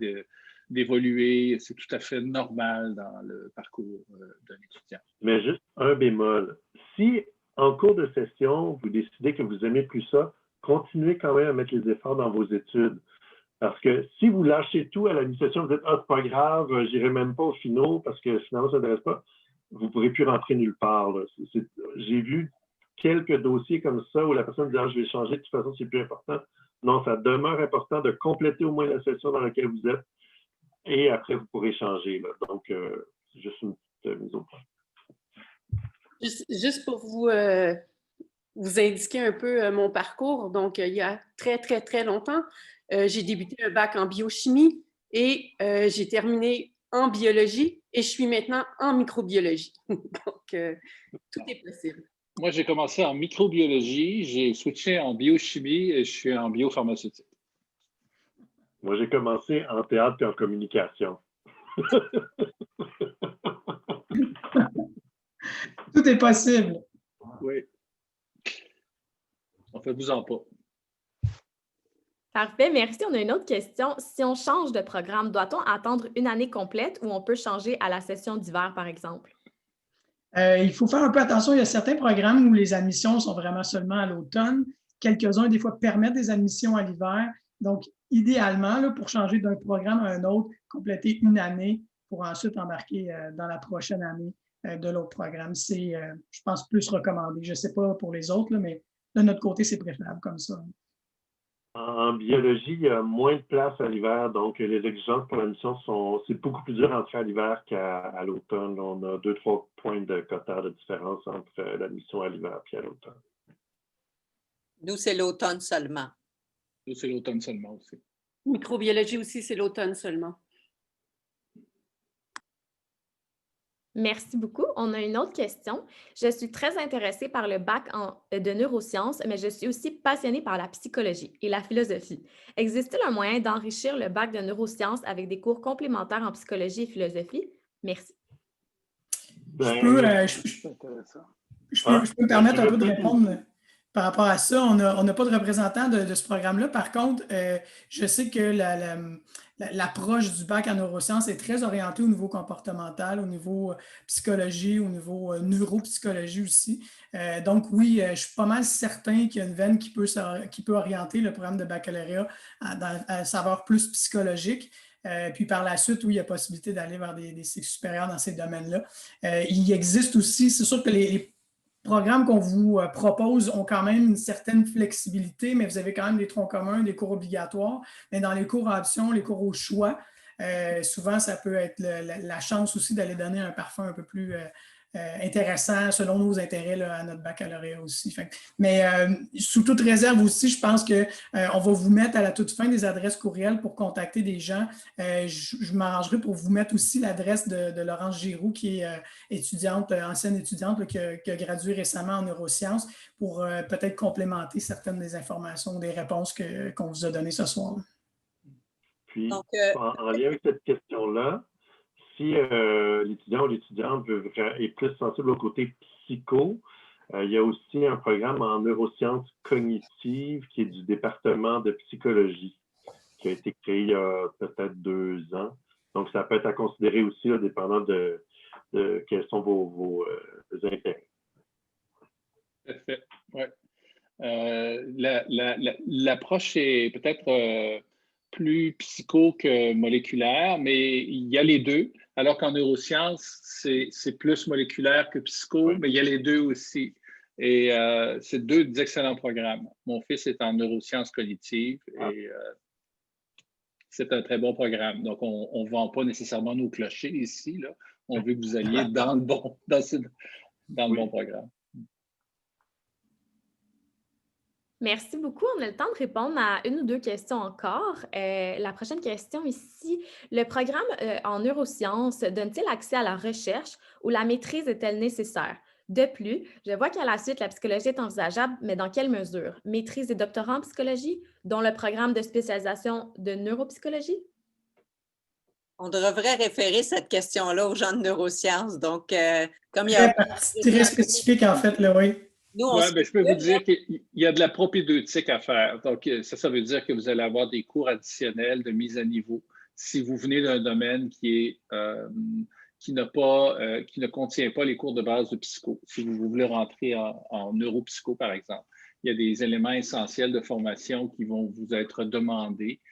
d'évoluer. C'est tout à fait normal dans le parcours d'un étudiant. Mais juste un bémol. Si en cours de session, vous décidez que vous n'aimez plus ça, continuez quand même à mettre les efforts dans vos études. Parce que si vous lâchez tout à la mi-session, vous dites « Ah, c'est pas grave, j'irai même pas au finaux parce que finalement, ça ne m'intéresse pas », vous ne pourrez plus rentrer nulle part. J'ai vu quelques dossiers comme ça où la personne dit « Ah, je vais changer, de toute façon, c'est plus important ». Non, ça demeure important de compléter au moins la session dans laquelle vous êtes et après, vous pourrez changer. Là. Donc, c'est juste une petite mise au point. Juste pour vous indiquer un peu mon parcours, donc il y a très, très, très longtemps, j'ai débuté un bac en biochimie et j'ai terminé en biologie et je suis maintenant en microbiologie. Donc, tout est possible. Moi, j'ai commencé en microbiologie, j'ai switché en biochimie et je suis en biopharmaceutique. Moi, j'ai commencé en théâtre et en communication. Tout est possible. Oui. On fait vous en pas. Parfait, merci. On a une autre question. Si on change de programme, doit-on attendre une année complète ou on peut changer à la session d'hiver, par exemple? Il faut faire un peu attention. Il y a certains programmes où les admissions sont vraiment seulement à l'automne. Quelques-uns, des fois, permettent des admissions à l'hiver. Donc, idéalement, là, pour changer d'un programme à un autre, compléter une année pour ensuite embarquer dans la prochaine année de l'autre programme. C'est, je pense, plus recommandé. Je ne sais pas pour les autres, là, mais de notre côté, c'est préférable comme ça. En biologie, il y a moins de place à l'hiver, donc les exigences pour l'admission c'est beaucoup plus dur d'entrer à l'hiver qu'à l'automne. On a 2-3 points de quota de différence entre l'admission à l'hiver et à l'automne. Nous, c'est l'automne seulement. Nous, c'est l'automne seulement aussi. Microbiologie aussi, c'est l'automne seulement. Merci beaucoup. On a une autre question. Je suis très intéressée par le bac de neurosciences, mais je suis aussi passionnée par la psychologie et la philosophie. Existe-t-il un moyen d'enrichir le bac de neurosciences avec des cours complémentaires en psychologie et philosophie? Merci. Je peux me permettre un peu de répondre par rapport à ça. On n'a pas de représentant de ce programme-là. Par contre, je sais que l'approche du bac en neurosciences est très orientée au niveau comportemental, au niveau psychologie, au niveau neuropsychologie aussi. Donc oui, je suis pas mal certain qu'il y a une veine qui peut orienter le programme de baccalauréat à saveur plus psychologique. Puis par la suite, oui, il y a possibilité d'aller vers des cycles supérieurs dans ces domaines-là. Il existe aussi, c'est sûr que les programmes qu'on vous propose ont quand même une certaine flexibilité, mais vous avez quand même des troncs communs, des cours obligatoires. Mais dans les cours à option, les cours au choix, souvent, ça peut être la chance aussi d'aller donner un parfum un peu plus intéressant selon nos intérêts là, à notre baccalauréat aussi. Mais sous toute réserve aussi, je pense qu'on va vous mettre à la toute fin des adresses courriels pour contacter des gens. Je m'arrangerai pour vous mettre aussi l'adresse de Laurence Giroux, qui est ancienne étudiante là, qui a gradué récemment en neurosciences, pour peut-être complémenter certaines des informations ou des réponses qu'on vous a données ce soir. Puis, Donc, en lien avec cette question-là, si l'étudiant ou l'étudiante est plus sensible au côté psycho, il y a aussi un programme en neurosciences cognitives qui est du département de psychologie, qui a été créé il y a peut-être 2 ans. Donc, ça peut être à considérer aussi, là, dépendant de quels sont vos intérêts. Parfait. Ouais. L'approche est peut-être plus psycho que moléculaire, mais il y a les deux. Alors qu'en neurosciences, c'est plus moléculaire que psycho, mais il y a les deux aussi. Et c'est 2 excellents programmes. Mon fils est en neurosciences cognitives et c'est un très bon programme. Donc, on ne vend pas nécessairement nos clochers ici, là. On veut que vous alliez dans le bon programme. Merci beaucoup. On a le temps de répondre à 1 ou 2 questions encore. La prochaine question ici, le programme en neurosciences donne-t-il accès à la recherche ou la maîtrise est-elle nécessaire? De plus, je vois qu'à la suite, la psychologie est envisageable, mais dans quelle mesure? Maîtrise des doctorants en psychologie, dont le programme de spécialisation de neuropsychologie? On devrait référer cette question-là aux gens de neurosciences. Donc, comme il y Très, a... très spécifique, en fait, là, oui. Je peux vous dire qu'il y a de la propédeutique à faire. Donc, ça veut dire que vous allez avoir des cours additionnels de mise à niveau. Si vous venez d'un domaine qui ne contient pas les cours de base de psycho, si vous voulez rentrer en neuropsycho, par exemple, il y a des éléments essentiels de formation qui vont vous être demandés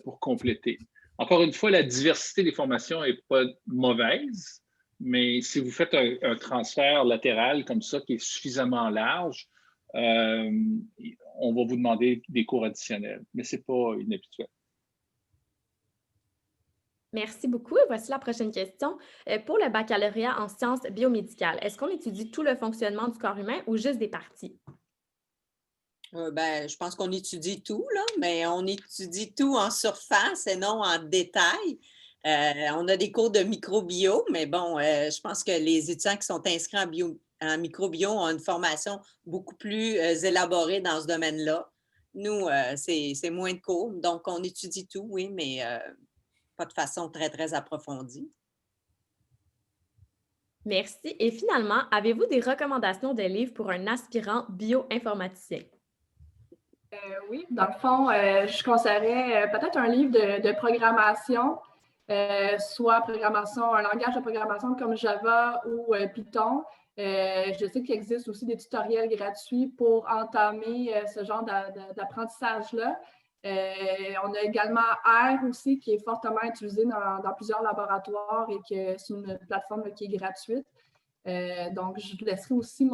pour compléter. Encore une fois, la diversité des formations n'est pas mauvaise, mais si vous faites un transfert latéral comme ça qui est suffisamment large, on va vous demander des cours additionnels, mais ce n'est pas inhabituel. Merci beaucoup. Voici la prochaine question. Pour le baccalauréat en sciences biomédicales, est-ce qu'on étudie tout le fonctionnement du corps humain ou juste des parties? Je pense qu'on étudie tout, là, mais on étudie tout en surface et non en détail. On a des cours de microbio, mais bon, je pense que les étudiants qui sont inscrits en microbio ont une formation beaucoup plus élaborée dans ce domaine-là. Nous, c'est moins de cours, donc on étudie tout, oui, mais pas de façon très, très approfondie. Merci. Et finalement, avez-vous des recommandations de livres pour un aspirant bioinformaticien? Oui, dans le fond, je conseillerais peut-être un livre de programmation, soit un langage de programmation comme Java ou Python. Je sais qu'il existe aussi des tutoriels gratuits pour entamer ce genre d'apprentissage-là. On a également R aussi, qui est fortement utilisé dans plusieurs laboratoires et que c'est une plateforme qui est gratuite. Donc, je vous laisserai aussi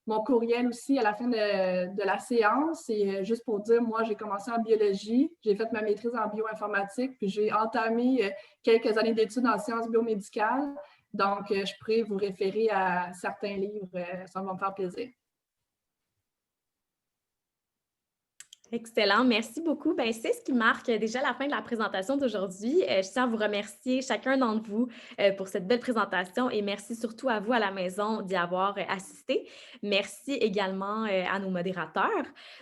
mon courriel aussi à la fin de la séance. Et juste pour dire, moi, j'ai commencé en biologie, j'ai fait ma maîtrise en bioinformatique, puis j'ai entamé quelques années d'études en sciences biomédicales. Donc, je pourrais vous référer à certains livres, ça va me faire plaisir. Excellent, merci beaucoup. C'est ce qui marque déjà la fin de la présentation d'aujourd'hui. Je tiens à vous remercier chacun d'entre vous pour cette belle présentation et merci surtout à vous à la maison d'y avoir assisté. Merci également à nos modérateurs.